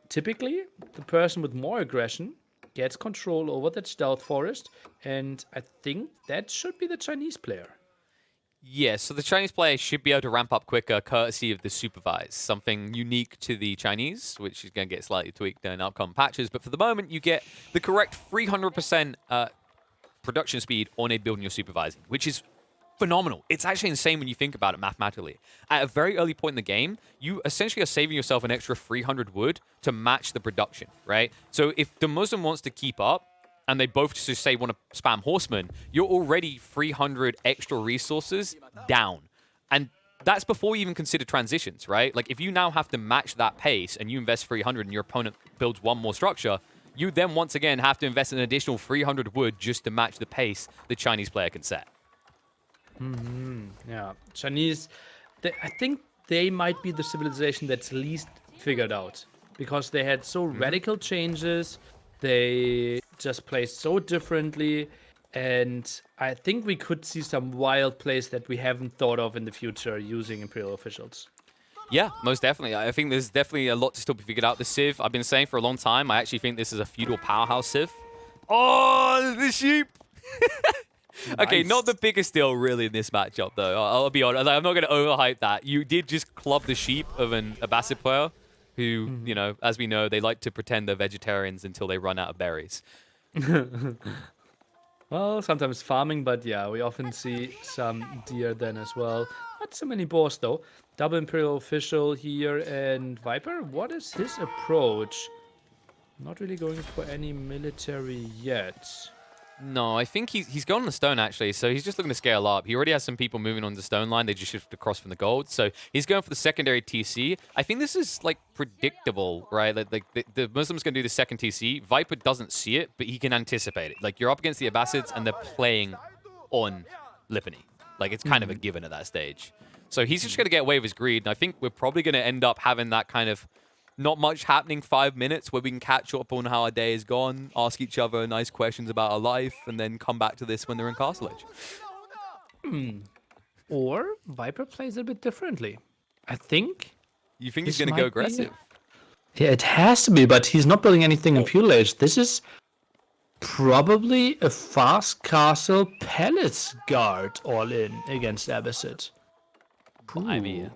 typically, the person with more aggression gets control over that stealth forest. And I think that should be the Chinese player.
Yeah, so the Chinese player should be able to ramp up quicker courtesy of the supervise, something unique to the Chinese, which is going to get slightly tweaked in upcoming patches. But for the moment, you get the correct 300% production speed on a building you're supervising, which is phenomenal. It's actually insane when you think about it mathematically. At a very early point in the game, you essentially are saving yourself an extra 300 wood to match the production, right? So if DeMusliM wants to keep up, and they both just say want to spam Horseman, you're already 300 extra resources down. And that's before you even consider transitions, right? Like, if you now have to match that pace and you invest 300 and your opponent builds one more structure, you then once again have to invest an additional 300 wood just to match the pace the Chinese player can set.
Yeah, Chinese, I think they might be the civilization that's least figured out because they had so radical changes. They just play so differently. And I think we could see some wild plays that we haven't thought of in the future using Imperial officials.
Yeah, most definitely. I think there's definitely a lot to still be figured out. The Civ, I've been saying for a long time, I actually think this is a feudal powerhouse Civ. Oh, the sheep! Okay,
Nice.
not the biggest deal really in this matchup, though. I'll be honest. I'm not going to overhype that. You did just club the sheep of an Abbasid player who, you know, as we know, they like to pretend they're vegetarians until they run out of berries.
Well, sometimes farming, but yeah, we often see some deer then as well. Not so many boars though. Double Imperial official here, and Viper, what is his approach? Not really going for any military yet.
No, I think he's gone on the stone, actually. So he's just looking to scale up. He already has some people moving on the stone line. They just shifted across from the gold. So he's going for the secondary TC. I think this is, like, predictable, right? Like the Muslim's going to do the second TC. Viper doesn't see it, but he can anticipate it. Like, you're up against the Abbasids, and they're playing on Lipany. Like, it's kind of a given at that stage. So he's just going to get away with his greed. And I think we're probably going to end up having that kind of not much happening 5 minutes where we can catch up on how our day is gone, ask each other nice questions about our life, and then come back to this when they're in Castle Edge.
Or Viper plays a bit differently. I think.
You think
This
he's going to
might
go
be-
aggressive?
Yeah, it has to be, but he's not building anything in Feudal Age. This is probably a fast castle palace guard all in against Abbasid.
I mean,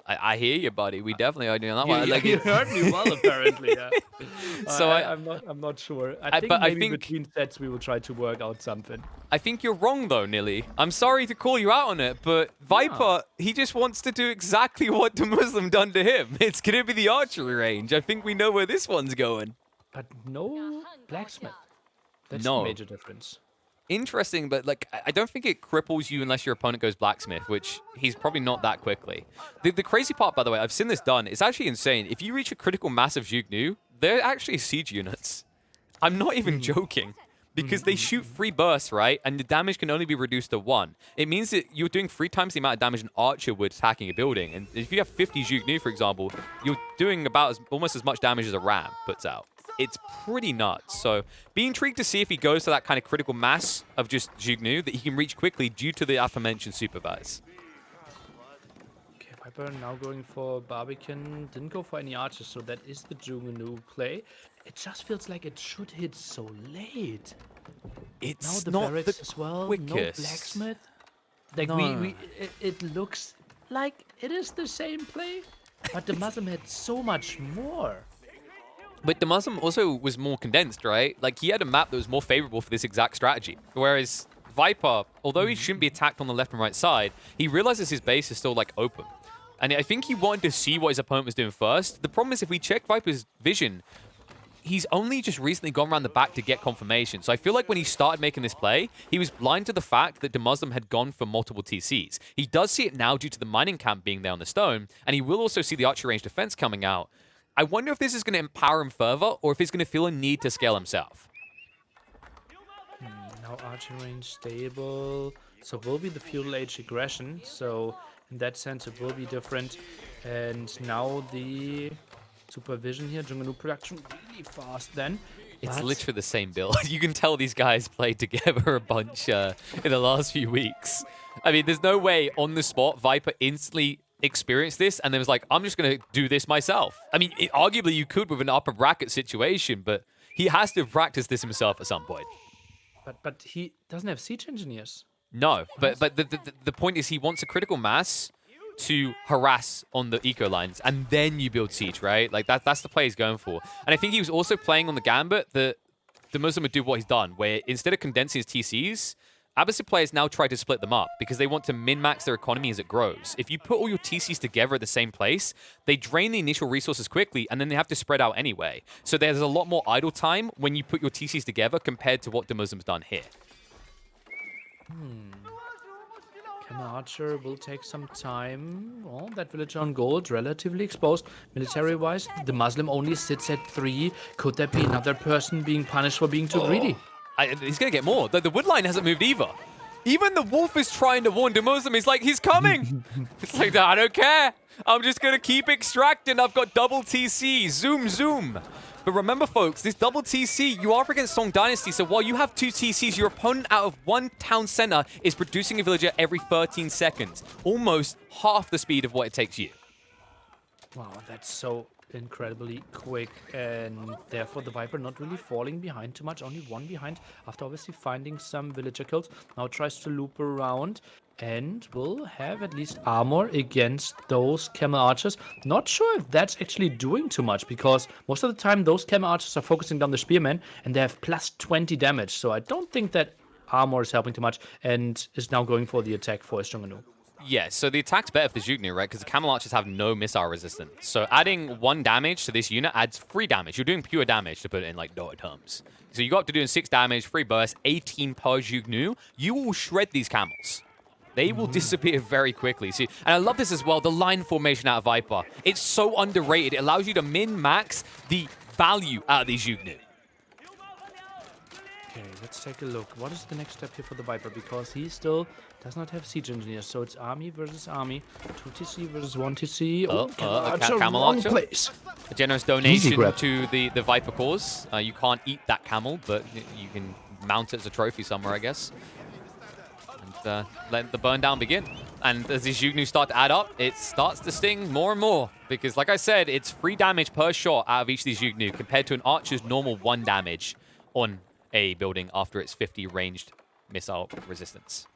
I hear you, buddy. We definitely are doing that
You,
one. Like,
you heard me well, apparently. Yeah.
So
I'm not sure. I think
but I
maybe
think-
between sets we will try to work out something.
I think you're wrong, though, Nili. I'm sorry to call you out on it, but Viper, he just wants to do exactly what DeMusliM done to him. It's going to be the archery range. I think we know where this one's going.
But no blacksmith. That's
No.
the major difference.
Interesting, but like I don't think it cripples you unless your opponent goes blacksmith, which he's probably not that quickly. The crazy part, by the way, I've seen this done. It's actually insane. If you reach a critical mass of Jugnu, they're actually siege units. I'm not even joking. Because they shoot 3 bursts, right? And the damage can only be reduced to 1. It means that you're doing 3 times the amount of damage an archer would attacking a building. And if you have 50 Jugnu, for example, you're doing about almost as much damage as a ram puts out. It's pretty nuts. So be intrigued to see if he goes to that kind of critical mass of just Jugnu that he can reach quickly due to the aforementioned supervise.
Okay, Viper now going for Barbican. Didn't go for any archers, so that is the Jugnu play. It just feels like it should hit so late. Now
It's
the
not
barracks
the
as well.
quickest.
No blacksmith. Like
No.
it looks like it is the same play, but the Muslim had so much more.
But the Muslim also was more condensed, right? Like, he had a map that was more favorable for this exact strategy. Whereas Viper, although he shouldn't be attacked on the left and right side, he realizes his base is still, like, open. And I think he wanted to see what his opponent was doing first. The problem is, if we check Viper's vision, he's only just recently gone around the back to get confirmation. So I feel like when he started making this play, he was blind to the fact that DeMusliM had gone for multiple TCs. He does see it now due to the mining camp being there on the stone, and he will also see the archer range defense coming out. I wonder if this is going to empower him further, or if he's going to feel a need to scale himself.
Now archer range stable, so it will be the feudal age aggression. So in that sense, it will be different. And now the supervision here, Junganu production really fast. Then
It's
But-
literally the same build. You can tell these guys played together a bunch in the last few weeks. I mean, there's no way on the spot Viper instantly experienced this and then was like, I'm just going to do this myself. I mean, arguably you could with an upper bracket situation, but he has to have practiced this himself at some point.
But he doesn't have siege engineers.
No, but the point is he wants a critical mass to harass on the eco lines, and then you build siege, right? Like that's the play he's going for. And I think he was also playing on the gambit that the Muslim would do what he's done, where instead of condensing his TCs, Abbasid players now try to split them up because they want to min-max their economy as it grows. If you put all your TCs together at the same place, they drain the initial resources quickly, and then they have to spread out anyway. So there's a lot more idle time when you put your TCs together compared to what DeMusliM's done here.
Camel Archer will take some time. Well, that villager on gold, relatively exposed. Military-wise, the Muslim only sits at 3. Could there be another person being punished for being too greedy?
He's going to get more. The wood line hasn't moved either. Even the wolf is trying to warn DeMusliM. He's like, he's coming. It's like, I don't care. I'm just going to keep extracting. I've got double TC. Zoom, zoom. But remember, folks, this double TC, you are up against Song Dynasty, so while you have 2 TCs, your opponent out of 1 town center is producing a villager every 13 seconds. Almost half the speed of what it takes you.
Wow, that's so incredibly quick, and therefore the Viper not really falling behind too much, only 1 behind after obviously finding some villager kills. Now tries to loop around and will have at least armor against those Camel Archers. Not sure if that's actually doing too much, because most of the time those Camel Archers are focusing down the Spearmen and they have plus 20 damage, so I don't think that armor is helping too much, and is now going for the attack for Estranganu.
Yeah, so the attack's better for Zhugnu, right? Because the Camel Archers have no missile resistance. So adding 1 damage to this unit adds 3 damage. You're doing pure damage to put it in like dollar terms. So you go up to doing 6 damage, 3 burst, 18 per Zhugnu. You will shred these camels. They will disappear very quickly. See, and I love this as well, the line formation out of Viper. It's so underrated. It allows you to min-max the value out of these Zhugnu.
Okay, let's take a look. What is the next step here for the Viper? Because he still does not have siege engineers, so it's army versus army. 2 TC versus 1 TC.
Camel Archer.
Place.
A generous donation to the Viper cause. You can't eat that camel, but you can mount it as a trophy somewhere, I guess. And let the burn down begin. And as these Zhugnu start to add up, it starts to sting more and more. Because like I said, it's 3 damage per shot out of each of these Zhugnu compared to an Archer's normal 1 damage on a building after its 50 ranged missile resistance.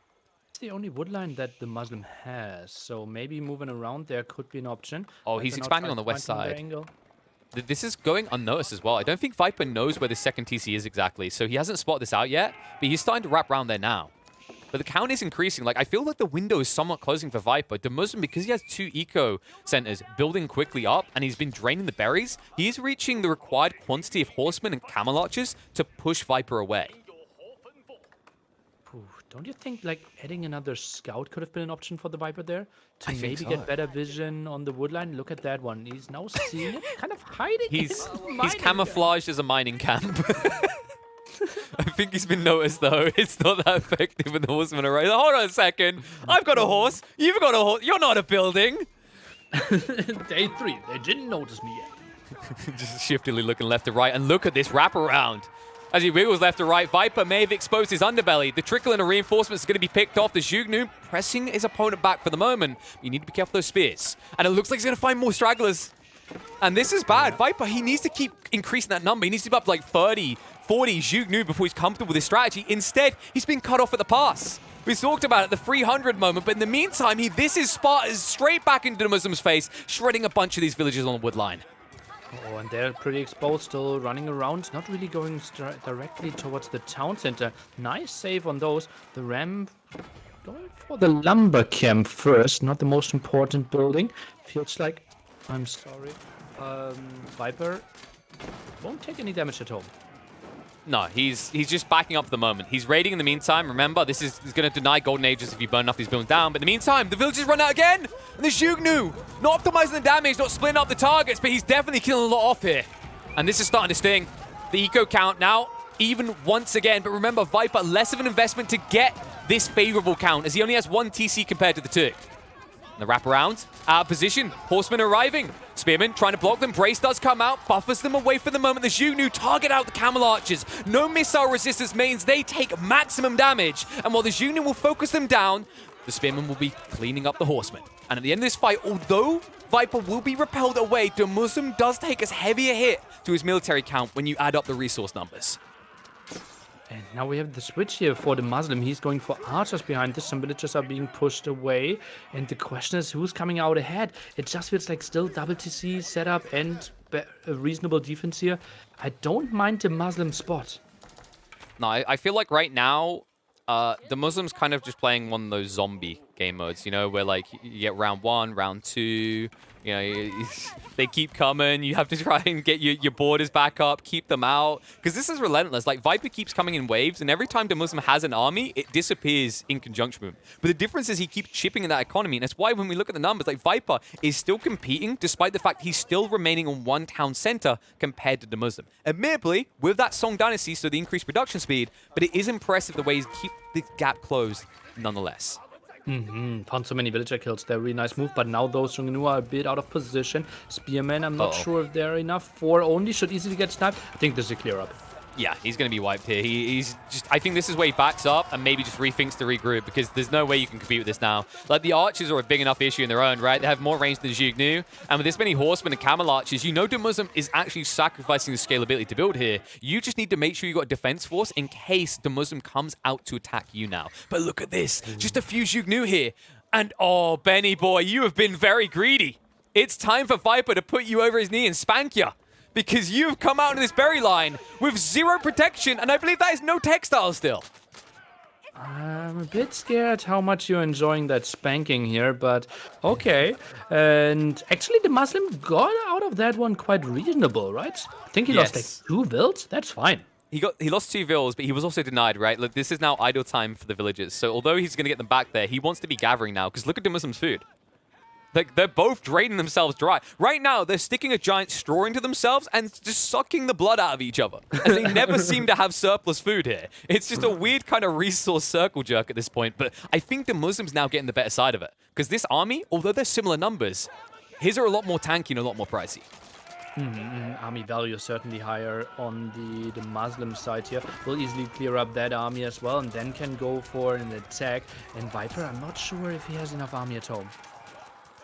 It's the only wood line that the Muslim has, so maybe moving around there could be an option.
Oh, he's expanding on the west side. This is going unnoticed as well. I don't think Viper knows where the second TC is exactly, so he hasn't spotted this out yet, but he's starting to wrap around there now. But the count is increasing. Like, I feel like the window is somewhat closing for Viper. DeMusliM, because he has 2 eco centers building quickly up and he's been draining the berries, he is reaching the required quantity of horsemen and camel archers to push Viper away.
Don't you think, like, adding another scout could have been an option for the Viper there? To maybe
so.
get better vision on the woodline? Look at that one. He's now seeing it, kind of hiding.
He's camouflaged as a mining camp. I think he's been noticed, though. It's not that effective when the horsemen are right. Hold on a second. I've got a horse. You've got a horse. You're not a building.
Day 3. They didn't notice me yet.
Just shiftily looking left to right. And look at this wraparound. As he wiggles left to right, Viper may have exposed his underbelly. The trickle in of reinforcements is going to be picked off. The Zhugnu pressing his opponent back for the moment. You need to be careful of those spears. And it looks like he's going to find more stragglers. And this is bad. Viper, he needs to keep increasing that number. He needs to be up to like 30, 40 Zhugnu before he's comfortable with his strategy. Instead, he's been cut off at the pass. We talked about it, the 300 moment, but in the meantime, this is Sparta's straight back into DeMusliM's face, shredding a bunch of these villages on the wood line.
Oh, and they're pretty exposed, still running around, not really going directly towards the town center. Nice save on those. The Ram going for the lumber camp first, not the most important building. Feels like, I'm sorry, Viper won't take any damage at home.
No, he's just backing up for the moment. He's raiding in the meantime. Remember, this is going to deny Golden Ages if you burn enough of these buildings down. But in the meantime, the villagers run out again. And the Zhugnu, not optimizing the damage, not splitting up the targets, but he's definitely killing a lot off here. And this is starting to sting. The eco count now even once again. But remember, Viper, less of an investment to get this favorable count, as he only has 1 TC compared to the 2. And the wraparound, out of position, horsemen arriving. Spearman trying to block them, Brace does come out, buffers them away for the moment. The Zhugnu target out the Camel Archers. No missile resistance means they take maximum damage. And while the Zhugnu will focus them down, the Spearman will be cleaning up the horsemen. And at the end of this fight, although Viper will be repelled away, DeMusliM does take as heavy a hit to his military count when you add up the resource numbers.
And now we have the switch here for the Muslim. He's going for archers behind this. Some villagers are being pushed away. And the question is, who's coming out ahead? It just feels like still double TC setup and a reasonable defense here. I don't mind the Muslim spot.
No, I feel like right now, DeMusliM's kind of just playing one of those zombie game modes, you know, where like you get round 1, round 2, you know, they keep coming. You have to try and get your borders back up, keep them out, because this is relentless. Like Viper keeps coming in waves, and every time DeMusliM has an army, it disappears in conjunction with him. But the difference is he keeps chipping in that economy, and that's why when we look at the numbers, like Viper is still competing despite the fact he's still remaining on one town center compared to DeMusliM. Admittedly, with that Song Dynasty, so the increased production speed, but it is impressive the way he's keep the gap closed nonetheless.
Found so many villager kills there. Really nice move, but now those Jungnu are a bit out of position. Spearmen, I'm not sure if they're enough. 4 only, should easily get sniped. I think this is a clear up.
Yeah, he's going to be wiped here. He's just, I think this is where he backs up and maybe just rethinks to regroup, because there's no way you can compete with this now. Like, the archers are a big enough issue in their own, right? They have more range than Zhugnu, and with this many horsemen and camel archers, you know DeMusliM is actually sacrificing the scalability to build here. You just need to make sure you got a defense force in case DeMusliM comes out to attack you now. But look at this, just a few Zhugnu here. And oh, Benny boy, you have been very greedy. It's time for Viper to put you over his knee and spank you, because you've come out of this berry line with 0 protection, and I believe that is no textile still.
I'm a bit scared how much you're enjoying that spanking here, but okay. And actually, DeMusliM got out of that one quite reasonable, right? I think he lost like 2 builds. That's fine.
He lost 2 vills, but he was also denied, right? Look, this is now idle time for the villagers. So although he's going to get them back there, he wants to be gathering now, because look at DeMuslim's food. Like, they're both draining themselves dry. Right now, they're sticking a giant straw into themselves and just sucking the blood out of each other. And they never seem to have surplus food here. It's just a weird kind of resource circle jerk at this point. But I think DeMusliM's now getting the better side of it. Because this army, although they're similar numbers, his are a lot more tanky and a lot more pricey.
Army value is certainly higher on the DeMusliM side here. Will easily clear up that army as well, and then can go for an attack. And Viper, I'm not sure if he has enough army at home.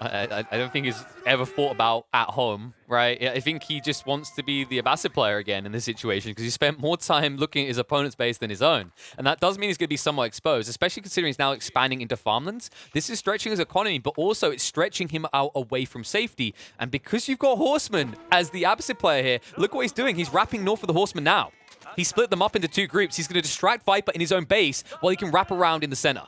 I don't think he's ever thought about at home, right? I think he just wants to be the Abbasid player again in this situation, because he spent more time looking at his opponent's base than his own. And that does mean he's going to be somewhat exposed, especially considering he's now expanding into farmlands. This is stretching his economy, but also it's stretching him out away from safety. And because you've got Horsemen as the Abbasid player here, look what he's doing. He's wrapping north of the Horsemen now. He split them up into 2 groups. He's going to distract Viper in his own base while he can wrap around in the center.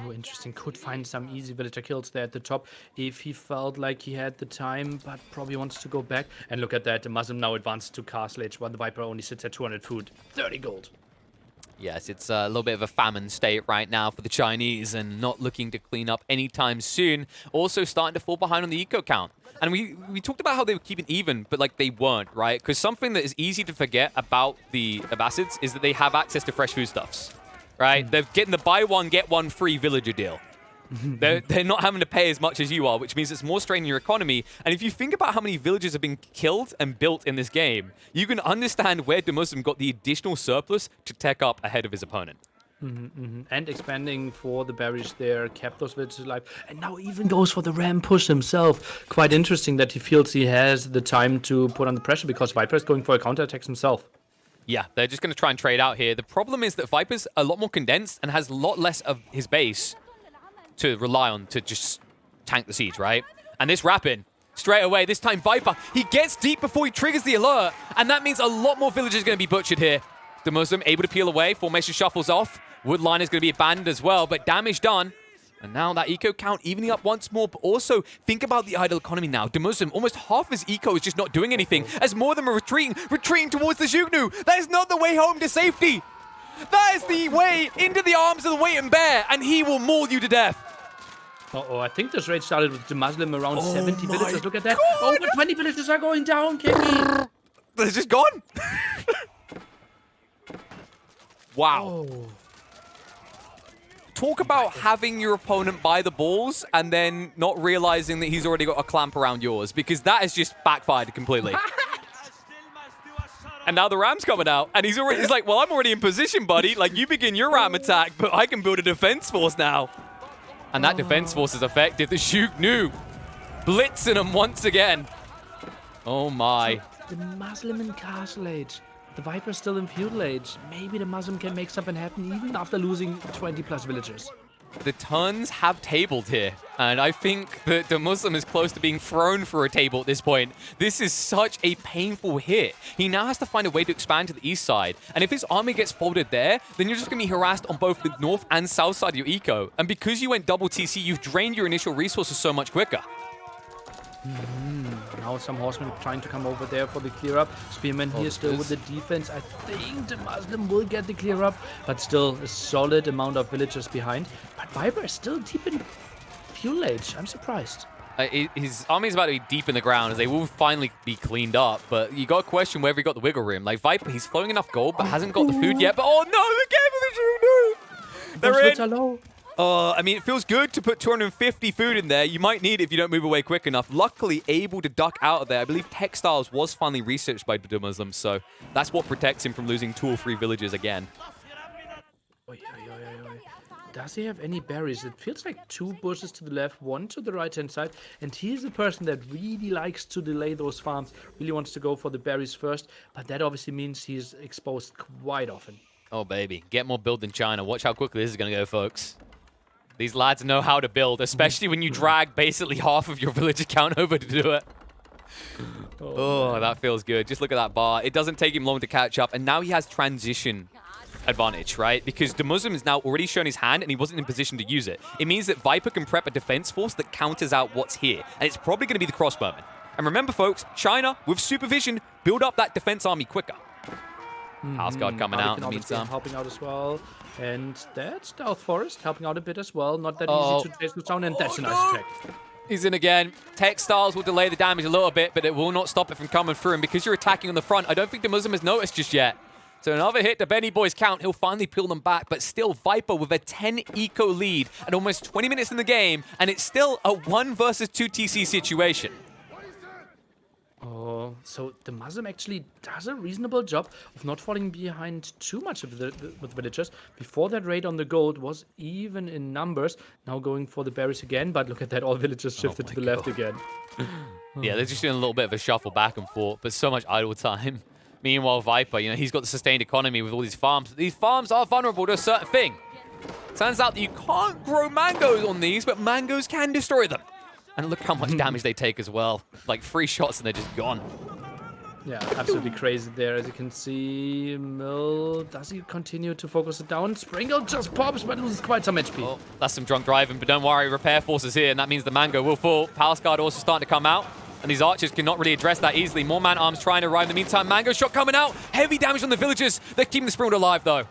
Oh, interesting. Could find some easy villager kills there at the top if he felt like he had the time, but probably wants to go back. And look at that. The DeMusliM now advanced to Castle Age, while the Viper only sits at 200 food. 30 gold.
Yes, it's a little bit of a famine state right now for the Chinese, and not looking to clean up anytime soon. Also starting to fall behind on the eco count. And we talked about how they were keeping even, but like they weren't, right? Because something that is easy to forget about the Abbasids is that they have access to fresh foodstuffs. Right? They're getting the buy one, get one free villager deal. They're not having to pay as much as you are, which means it's more strain in your economy. And if you think about how many villagers have been killed and built in this game, you can understand where DeMusliM got the additional surplus to tech up ahead of his opponent.
And expanding for the berries there, kept those villagers alive, and now even goes for the ram push himself. Quite interesting that he feels he has the time to put on the pressure, because Viper is going for a counterattack himself.
Yeah, they're just going to try and trade out here. The problem is that Viper's a lot more condensed and has a lot less of his base to rely on to just tank the siege, right? And this rapid, straight away, this time Viper, he gets deep before he triggers the alert, and that means a lot more villagers are going to be butchered here. DeMusliM able to peel away, formation shuffles off. Woodline is going to be abandoned as well, but damage done. And now that eco count evening up once more, but also think about the idle economy now. DeMusliM, almost half his eco is just not doing anything, as more of them are retreating towards the Zhugnu. That is not the way home to safety. That is the way into the arms of the waiting bear, and he will maul you to death.
Uh-oh, I think this raid started with DeMusliM around 70 villagers. Look at that.
God.
Over 20 villagers are going down, Kimmy.
They're just gone. Wow.
Oh.
Talk about having your opponent by the balls and then not realizing that he's already got a clamp around yours, because that has just backfired completely. And now the ram's coming out, and he's like, well, I'm already in position, buddy. Like, you begin your ram attack, but I can build a defense force now. And that defense force is effective. The Zhugnu blitzing him once again. Oh my.
The DeMusliM in Castle Age. The Viper's still in Feudal Age. Maybe the DeMusliM can make something happen even after losing 20 plus villagers.
the turns have tabled here. And I think that DeMusliM is close to being thrown for a table at this point. This is such a painful hit. He now has to find a way to expand to the east side. And if his army gets folded there, then you're just going to be harassed on both the north and south side of your eco. And because you went double TC, you've drained your initial resources so much quicker.
Now some horsemen trying to come over there for the clear up. Spearman here still with the defense. I think DeMusliM will get the clear up, but still a solid amount of villagers behind. But Viper is still deep in fuel age. I'm surprised.
His army's about to be deep in the ground as they will finally be cleaned up, but you got to question whether he got the wiggle room. Like Viper, he's flowing enough gold, but hasn't got the food yet. But oh no, the game of the no! They're in.
Are low.
I mean, it feels good to put 250 food in there. You might need it if you don't move away quick enough. Luckily, able to duck out of there. I believe Textiles was finally researched by DeMusliM, so that's what protects him from losing 2 or 3 villages again.
Oy, oy, oy, oy, oy. Does he have any berries? It feels like 2 bushes to the left, 1 to the right-hand side, and he's the person that really likes to delay those farms, really wants to go for the berries first, but that obviously means he's exposed quite often.
Oh, baby. Get more build than China. Watch how quickly this is going to go, folks. These lads know how to build, especially when you drag basically half of your village account over to do it. Oh, that feels good. Just look at that bar. It doesn't take him long to catch up, and now he has transition advantage, right? Because DeMusliM has now already shown his hand, and he wasn't in position to use it. It means that Viper can prep a defense force that counters out what's here, and it's probably going to be the crossbowmen. And remember, folks, China, with supervision, build up that defense army quicker. House Guard coming out in the meantime.
Helping out as well. And that's Stealth Forest helping out a bit as well. Not that easy to chase the down, and that's a nice attack.
He's in again. Textiles will delay the damage a little bit, but it will not stop it from coming through. And because you're attacking on the front, I don't think DeMusliM has noticed just yet. So another hit to Benny Boy's count. He'll finally peel them back, but still Viper with a 10 eco lead at almost 20 minutes in the game, and it's still a 1 versus 2 TC situation.
Oh, so DeMusliM actually does a reasonable job of not falling behind too much with villagers. Before that raid on the gold was even in numbers. Now going for the berries again, but look at that, all villagers shifted to the left again.
Yeah, they're just doing a little bit of a shuffle back and forth, but so much idle time. Meanwhile, Viper, you know, he's got the sustained economy with all these farms. These farms are vulnerable to a certain thing. Turns out that you can't grow mangoes on these, but mangoes can destroy them. And look how much damage they take as well. Like 3 shots and they're just gone.
Yeah, absolutely crazy there. As you can see, Mill, does he continue to focus it down? Springle just pops, but loses quite some HP.
Oh, that's some drunk driving, but don't worry, repair force is here, and that means the mango will fall. Palace Guard also starting to come out, and these archers cannot really address that easily. More man-arms trying to arrive. In the meantime, mango shot coming out. Heavy damage on the villagers. They're keeping the Springle alive, though.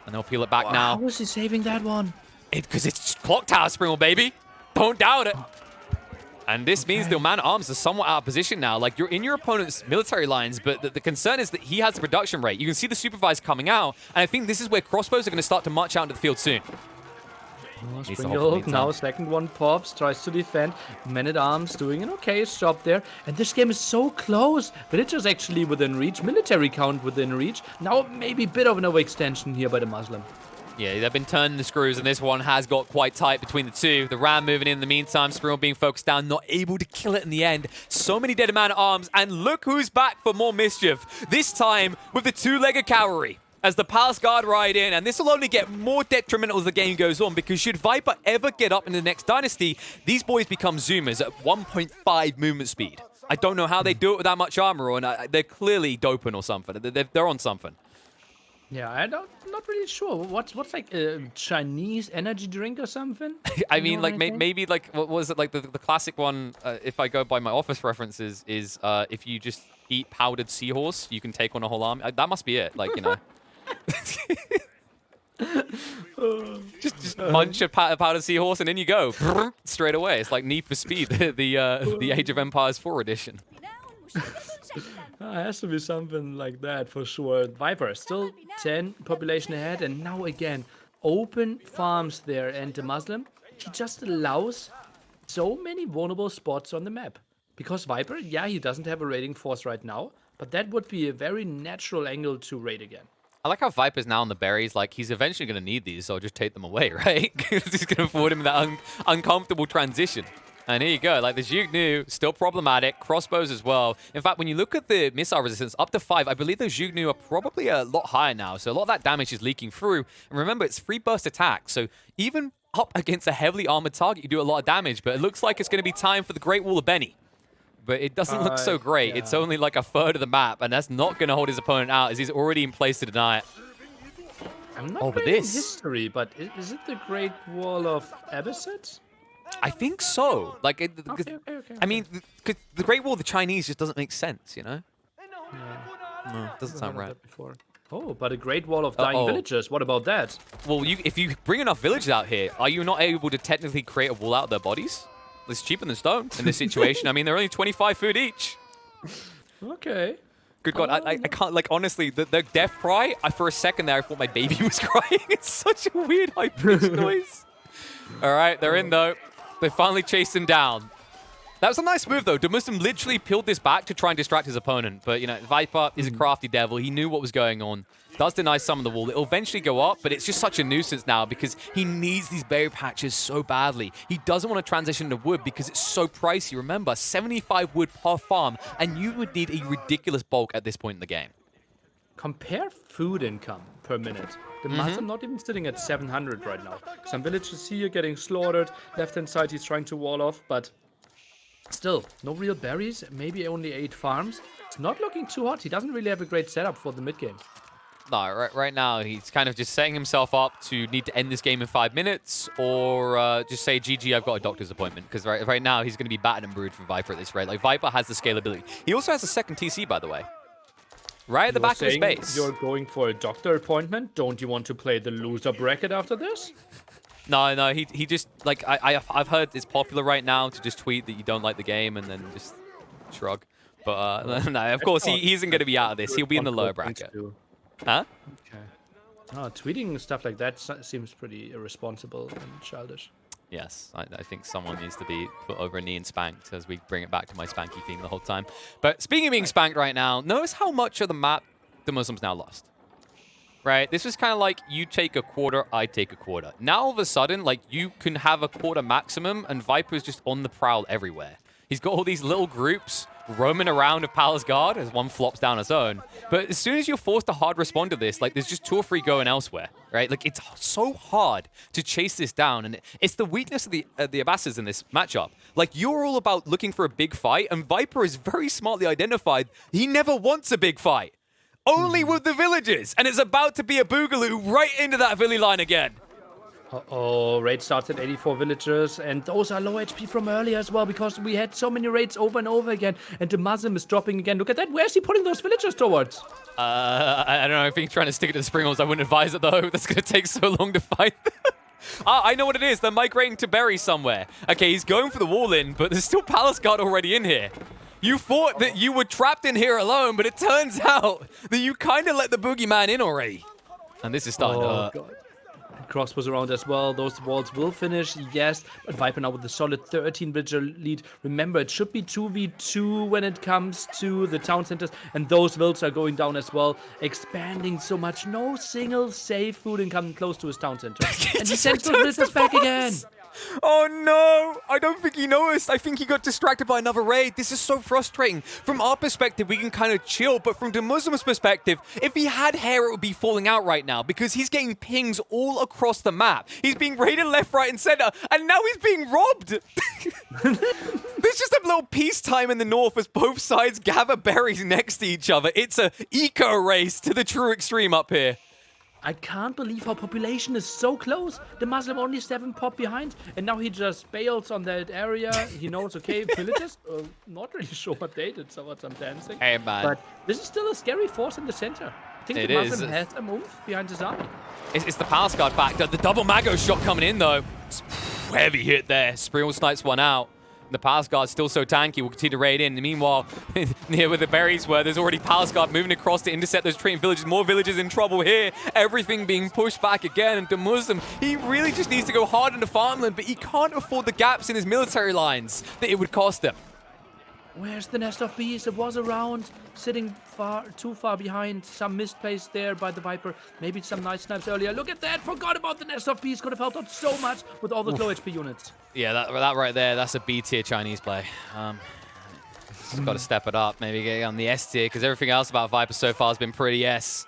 And they'll peel it back now.
How is he saving that one?
Because it's Clock Tower Springle, baby. Don't doubt it. And this means the man-at-arms are somewhat out of position now. Like, you're in your opponent's military lines, but the concern is that he has the production rate. You can see the supervise coming out, and I think this is where crossbows are going to start to march out into the field soon.
Oh, Springle, now second one pops, tries to defend. Man-at-arms doing an okay job there. And this game is so close. Villagers actually within reach, military count within reach. Now maybe a bit of an overextension here by DeMusliM.
Yeah, they've been turning the screws, and this one has got quite tight between the two. The Ram moving in the meantime, Springle being focused down, not able to kill it in the end. So many dead man-at-arms, and look who's back for more mischief. This time with the 2-legged cavalry as the Palace Guard ride in, and this will only get more detrimental as the game goes on, because should Viper ever get up in the next dynasty, these boys become Zoomers at 1.5 movement speed. I don't know how they do it with that much armor on. They're clearly doping or something. They're on something.
Yeah, I'm not really sure. What's like a Chinese energy drink or something?
I mean, like maybe like what was it, like the classic one? If I go by my office references, is if you just eat powdered seahorse, you can take on a whole army. That must be it. Like, you know, just munch a powdered seahorse and then you go straight away. It's like Need for Speed, the Age of Empires 4 edition.
It has to be something like that for sure. Viper still 10 population ahead, and now again open farms there, and DeMusliM, he just allows so many vulnerable spots on the map. Because Viper, yeah, he doesn't have a raiding force right now, but that would be a very natural angle to raid again.
I like how Viper's now on the berries. Like, he's eventually going to need these, so I'll just take them away, right? Because he's going to afford him that uncomfortable transition. And here you go, like the Zhugnu, still problematic, crossbows as well. In fact, when you look at the missile resistance, up to 5, I believe those Zhugnu are probably a lot higher now. So a lot of that damage is leaking through. And remember, it's free burst attack. So even up against a heavily armored target, you do a lot of damage, but it looks like it's going to be time for the Great Wall of Benny. But it doesn't look so great.
Yeah.
It's only like a third of the map, and that's not going to hold his opponent out as he's already in place to deny it.
I'm not
Over
great in
this.
history, but is it the Great Wall of Abbasid?
I think so. Like,
Okay.
I mean, the Great Wall of the Chinese just doesn't make sense, you know? No, it doesn't sound
Never heard
right.
of that before. Oh, but a Great Wall of Dying Villagers. What about that?
Well, if you bring enough villagers out here, are you not able to technically create a wall out of their bodies? It's cheaper than stone in this situation. I mean, they're only 25 food each.
Okay.
Good God, I can't, like, honestly, the death cry, for a second there, I thought my baby was crying. It's such a weird high-pitched noise. All right, they're in, though. They finally chased him down. That was a nice move, though. DeMusliM literally peeled this back to try and distract his opponent. But, you know, Viper is a crafty devil. He knew what was going on. Does deny some of the wall. It'll eventually go up, but it's just such a nuisance now because he needs these berry patches so badly. He doesn't want to transition to wood because it's so pricey. Remember, 75 wood per farm, and you would need a ridiculous bulk at this point in the game.
Compare food income per minute. DeMusliM not even sitting at 700 right now. Some villages here getting slaughtered. Left-hand side, he's trying to wall off, but still, no real berries. Maybe only 8 farms. It's not looking too hot. He doesn't really have a great setup for the mid-game.
No, right now, he's kind of just setting himself up to need to end this game in 5 minutes or just say, GG, I've got a doctor's appointment. Because right now, he's going to be battered and brewed from Viper at this rate. Like, Viper has the scalability. He also has a second TC, by the way. Right at the back of his base.
You're going for a doctor appointment? Don't you want to play the loser bracket after this?
No, he just, like, I've heard it's popular right now to just tweet that you don't like the game and then just shrug. But, no, of course, he isn't going to be out of this. He'll be in the lower bracket. Huh?
Okay. No, tweeting stuff like that seems pretty irresponsible and childish.
Yes, I think someone needs to be put over a knee and spanked as we bring it back to my spanky theme the whole time. But speaking of being spanked right now, notice how much of the map the Muslims now lost. Right? This is kind of like you take a quarter, I take a quarter. Now all of a sudden, like, you can have a quarter maximum and Viper's just on the prowl everywhere. He's got all these little groups roaming around of Palace Guard as one flops down its own. But as soon as you're forced to hard respond to this, like, there's just 2 or 3 going elsewhere, right? Like, it's so hard to chase this down, and it's the weakness of the Abbasids in this matchup. Like, you're all about looking for a big fight, and Viper is very smartly identified he never wants a big fight. Only with the villagers, and it's about to be a boogaloo right into that Villi line again.
Uh-oh, raid starts at 84 villagers, and those are low HP from earlier as well, because we had so many raids over and over again, and DeMusliM is dropping again. Look at that, where's he putting those villagers towards?
I don't know, I think he's trying to stick it to the Springholes. I wouldn't advise it, though. That's going to take so long to fight. I know what it is. They're migrating to Berry somewhere. Okay, he's going for the wall in, but there's still Palace Guard already in here. You thought that you were trapped in here alone, but it turns out that you kind of let the boogeyman in already. And this is starting to hurt.
God. Crossbows around as well. Those walls will finish, yes. But Viper now with the solid 13 villager lead. Remember, it should be 2v2 when it comes to the town centers. And those vills are going down as well. Expanding so much. No single safe food and coming close to his town center. And he sends those villagers back again.
Oh no! I don't think he noticed. I think he got distracted by another raid. This is so frustrating. From our perspective, we can kind of chill, but from DeMusliM's perspective, if he had hair, it would be falling out right now because he's getting pings all across the map. He's being raided left, right, and center, and now he's being robbed. There's just a little peacetime in the north as both sides gather berries next to each other. It's a eco race to the true extreme up here.
I can't believe our population is so close. DeMusliM only 7 pop behind, and now he just bails on that area. He knows, okay, villagers, not really sure what they did, so what I'm dancing.
Hey, man.
But this is still a scary force in the center. I think DeMusliM has a move behind his army.
It's the Palace Guard factor. The double Mago shot coming in, though. Heavy hit there. Sprinkle snipes one out. The Palace Guard's still so tanky, will continue to raid in. And meanwhile, near where the berries were, there's already Palace Guard moving across to intercept those trading villages. More villagers in trouble here. Everything being pushed back again. And DeMusliM, he really just needs to go hard into farmland, but he can't afford the gaps in his military lines that it would cost him.
Where's the nest of bees? It was around, sitting too far behind. Some misplaced there by the Viper. Maybe some nice snipes earlier. Look at that! Forgot about the nest of bees. Could have helped out so much with all the low HP units.
Yeah, that right there, that's a B tier Chinese play. Just got to step it up. Maybe get on the S tier because everything else about Viper so far has been pretty S.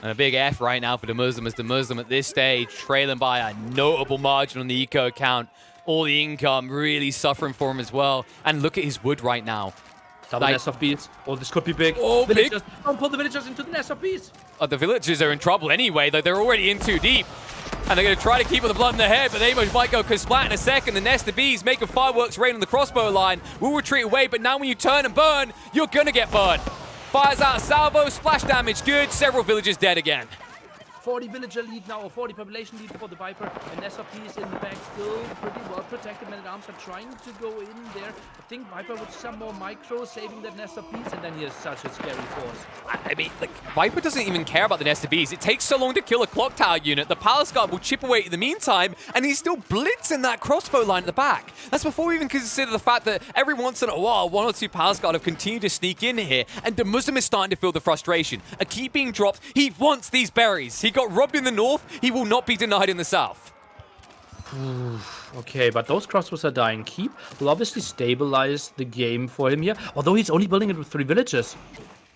And a big F right now for DeMusliM, as DeMusliM at this stage trailing by a notable margin on the eco account. All the income really suffering for him as well. And look at his wood right now.
Double
Like-
nest of bees. Oh, this could be big.
Oh, big.
Villagers. Don't pull the villagers into the nest of bees.
The villagers are in trouble anyway, though they're already in too deep. And they're going to try to keep with the blood in their head, but they might go splat in a second. The nest of bees making fireworks rain on the crossbow line. Will retreat away, but now when you turn and burn, you're going to get burned. Fires out a salvo, splash damage good, several villagers dead again.
40 villager lead now, or 40 population lead for the Viper. And SRP is in the back, still pretty well protected. Men at Arms are trying to go in there. I think Viper with some more micro, saving that nest of bees, and then he has such a scary force.
I mean, like, Viper doesn't even care about the nest of bees. It takes so long to kill a clock tower unit. The Palace Guard will chip away in the meantime, and he's still blitzing that crossbow line at the back. That's before we even consider the fact that every once in a while, 1 or 2 Palace Guard have continued to sneak in here, and DeMusliM is starting to feel the frustration. A key being dropped. He wants these berries. He got robbed in the north. He will not be denied in the south.
Okay, but those crossbows are dying. Keep will obviously stabilize the game for him here, although he's only building it with 3 villages.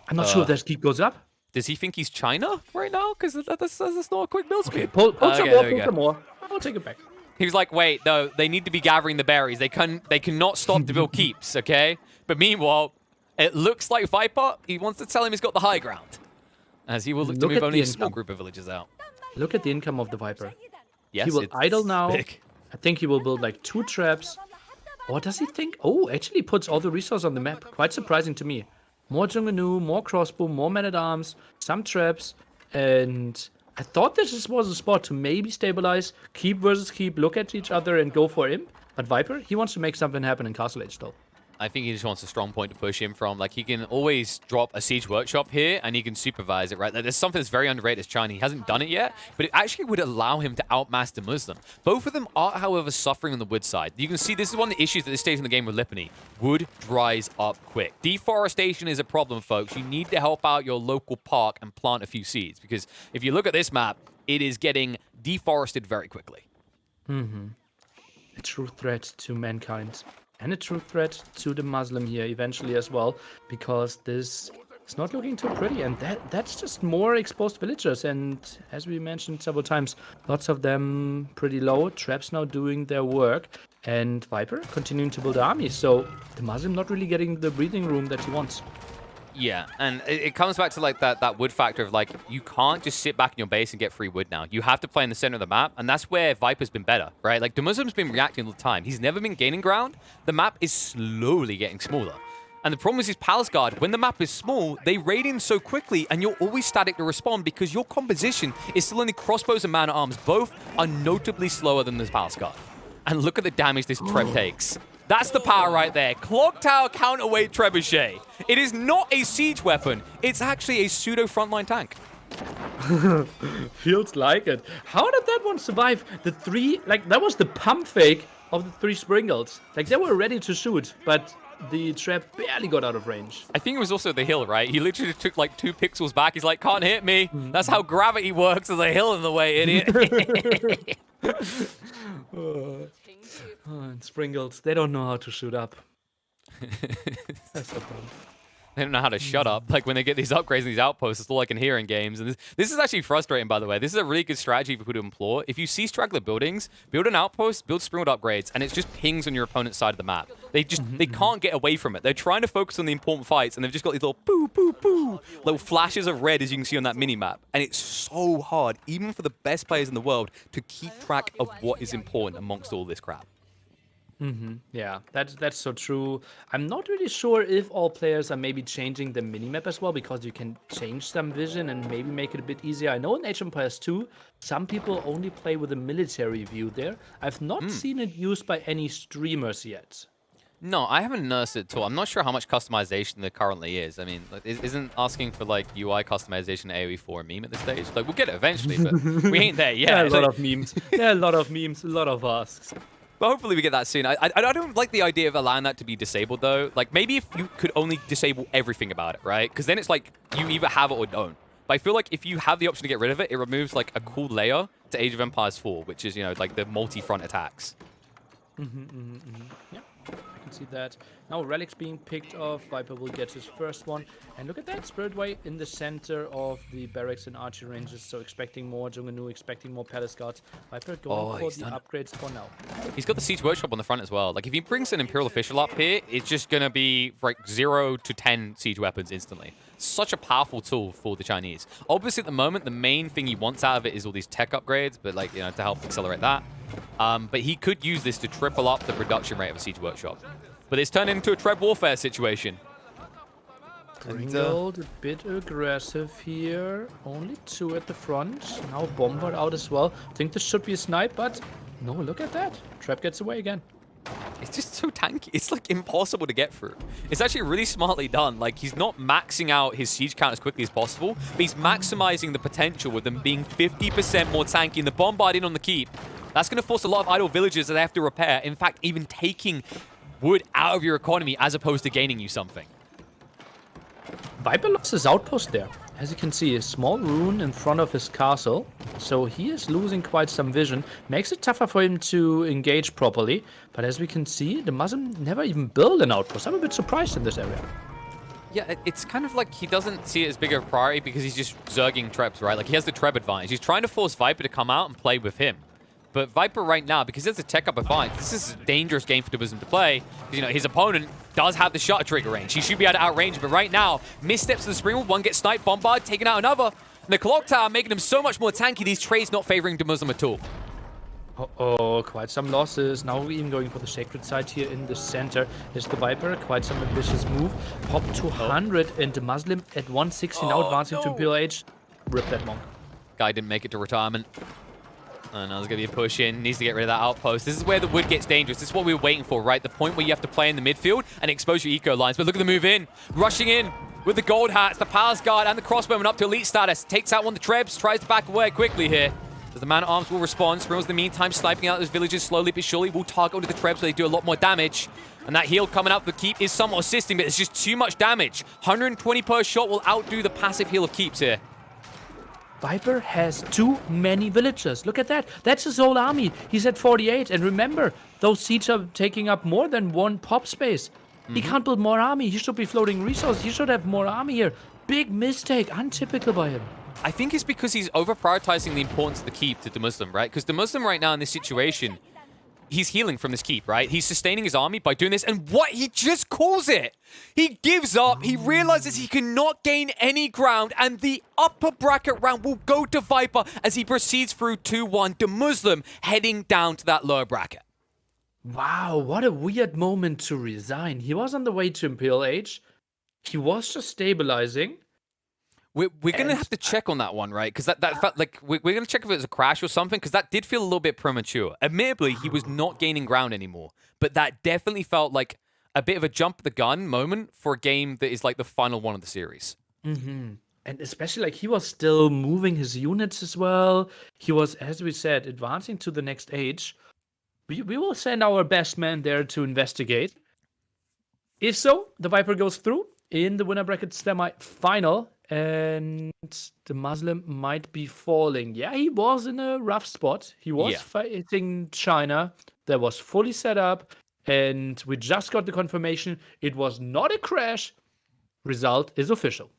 I'm not sure if that keep goes up.
Does he think he's China right now? Because that's not a quick build speed.
Pull some
Okay,
more,
there we
pull
go.
some more. I'll take it back.
He was like, wait, no, they need to be gathering the berries. They cannot stop to build keeps, okay? But meanwhile, it looks like Viper, he wants to tell him he's got the high ground. As he will look to
Look
move
at
only
the
a small
income.
group of villagers out.
Look at the income of the Viper.
Yes,
He will
it's
idle now.
big.
I think he will build like 2 traps. Or does he think? Oh, actually puts all the resources on the map. Quite surprising to me. More Junganu, more crossbow, more men-at-arms, some traps. And I thought this was a spot to maybe stabilize, keep versus keep, look at each other and go for him. But Viper, he wants to make something happen in Castle Age though.
I think he just wants a strong point to push him from. Like, he can always drop a siege workshop here, and he can supervise it, right? Like, there's something that's very underrated as China. He hasn't done it yet, but it actually would allow him to outmass DeMusliM. Both of them are, however, suffering on the wood side. You can see this is one of the issues at this stage in the game with Lipany. Wood dries up quick. Deforestation is a problem, folks. You need to help out your local park and plant a few seeds, because if you look at this map, it is getting deforested very quickly.
A true threat to mankind. And a true threat to the Muslim here eventually as well, because this is not looking too pretty, and that's just more exposed villagers, and as we mentioned several times, lots of them pretty low, traps now doing their work, and Viper continuing to build armies, so the Muslim not really getting the breathing room that he wants.
Yeah, and it comes back to like that wood factor of like, you can't just sit back in your base and get free wood now. You have to play in the center of the map, and that's where Viper's been better, right? Like, DeMuslim's been reacting all the time. He's never been gaining ground. The map is slowly getting smaller. And the problem is his Palace Guard, when the map is small, they raid in so quickly, and you're always static to respond because your composition is still only crossbows and man-at-arms. Both are notably slower than this Palace Guard. And look at the damage this Treb takes. That's the power right there. Clock Tower counterweight trebuchet. It is not a siege weapon. It's actually a pseudo frontline tank.
Feels like it. How did that one survive? The 3, like, that was the pump fake of the 3 Springles. Like, they were ready to shoot, but the trap barely got out of range.
I think it was also the hill, right? He literally took like 2 pixels back. He's like, can't hit me. That's how gravity works. There's a hill in the way, idiot.
And Springles, they don't know how to shoot up. That's so dumb.
They don't know how to shut up. Like, when they get these upgrades and these outposts, it's all I can hear in games. And this is actually frustrating, by the way. This is a really good strategy for people to employ. If you see straggler buildings, build an outpost, build springwood upgrades, and it's just pings on your opponent's side of the map. They just, they can't get away from it. They're trying to focus on the important fights, and they've just got these little boo, boo, boo, little flashes of red, as you can see on that mini-map. And it's so hard, even for the best players in the world, to keep track of what is important amongst all this crap.
Yeah, that's so true. I'm not really sure if all players are maybe changing the minimap as well, because you can change some vision and maybe make it a bit easier. I know in Age of Empires 2, some people only play with a military view there. I've not seen it used by any streamers yet.
No, I haven't nursed it at all. I'm not sure how much customization there currently is. I mean, like, isn't asking for like UI customization AoE 4 a meme at this stage? Like, we'll get it eventually, but we ain't there yet.
Yeah, a lot of memes. Yeah, a lot of memes, a lot of asks.
But hopefully we get that soon. I don't like the idea of allowing that to be disabled, though. Like, maybe if you could only disable everything about it, right? Because then it's like you either have it or don't. But I feel like if you have the option to get rid of it, it removes like a cool layer to Age of Empires 4, which is, you know, like the multi-front attacks.
Yeah, I can see that. Now Relic's being picked off. Viper will get his first one. And look at that, Spiritway in the center of the barracks and archery ranges. So expecting more Junganu, expecting more Palace Guards. Viper going for the upgrades for now.
He's got the Siege Workshop on the front as well. Like, if he brings an Imperial Official up here, it's just going to be like 0 to 10 siege weapons instantly. Such a powerful tool for the Chinese. Obviously, at the moment, the main thing he wants out of it is all these tech upgrades, but, like, you know, to help accelerate that. But he could use this to triple up the production rate of a Siege Workshop. But it's turned into a Treb Warfare situation.
Pringled, a bit aggressive here. Only 2 at the front. Now Bombard out as well. I think this should be a snipe, but no, look at that. Trap gets away again.
It's just so tanky. It's, like, impossible to get through. It's actually really smartly done. Like, he's not maxing out his siege count as quickly as possible, but he's maximizing the potential with them being 50% more tanky. And the Bombard in on the keep, that's going to force a lot of idle villages that they have to repair. In fact, even taking wood out of your economy as opposed to gaining you something.
Viper lost his outpost there. As you can see, a small rune in front of his castle. So he is losing quite some vision. Makes it tougher for him to engage properly. But as we can see, DeMusliM never even built an outpost. I'm a bit surprised in this area.
Yeah, it's kind of like he doesn't see it as big of a priority because he's just zerging Trebs, right? Like, he has the Treb advantage. He's trying to force Viper to come out and play with him. But Viper right now, because there's a tech up advantage, this is a dangerous game for DeMusliM to play. You know, his opponent does have the shutter trigger range. He should be able to outrange him. But right now, missteps to the Springwood. One gets sniped, Bombard, taking out another. And the Clock Tower making him so much more tanky. These trades not favoring DeMusliM at all.
Uh-oh, quite some losses. Now we're even going for the Sacred Site here in the center. Is the Viper, quite some ambitious move. Pop 200 and DeMusliM at 160, now advancing to Imperial Age. Rip that monk.
Guy didn't make it to retirement. And now there's going to be a push in. Needs to get rid of that outpost. This is where the wood gets dangerous. This is what we were waiting for, right? The point where you have to play in the midfield and expose your eco lines. But look at the move in. Rushing in with the gold hats, the Palace Guard, and the crossbowman up to elite status. Takes out one of the Trebs. Tries to back away quickly here. As the man-at-arms will respond. Sprinkles in the meantime sniping out those villages slowly but surely. Will target onto the Trebs so they do a lot more damage. And that heal coming out for the keep is somewhat assisting, but it's just too much damage. 120 per shot will outdo the passive heal of keeps here.
Viper has too many villagers. Look at that. That's his whole army. He's at 48. And remember, those siege are taking up more than 1 pop space. He can't build more army. He should be floating resources. He should have more army here. Big mistake. Untypical by him.
I think it's because he's over-prioritizing the importance of the keep to DeMusliM, right? Because DeMusliM right now in this situation, he's healing from this keep, right? He's sustaining his army by doing this, and what? He just calls it! He gives up, he realizes he cannot gain any ground, and the upper bracket round will go to Viper as he proceeds through 2-1. DeMusliM heading down to that lower bracket.
Wow, what a weird moment to resign. He was on the way to Imperial Age. He was just stabilizing.
We're going to have to check on that one, right? Because that felt like we're going to check if it was a crash or something, because that did feel a little bit premature. Admittedly, he was not gaining ground anymore, but that definitely felt like a bit of a jump the gun moment for a game that is like the final one of the series.
And especially like he was still moving his units as well. He was, as we said, advancing to the next age. We will send our best man there to investigate. If so, the Viper goes through in the winner bracket semi-final. And DeMusliM might be falling. Yeah, he was in a rough spot. He was fighting China. That was fully set up. And we just got the confirmation it was not a crash. Result is official.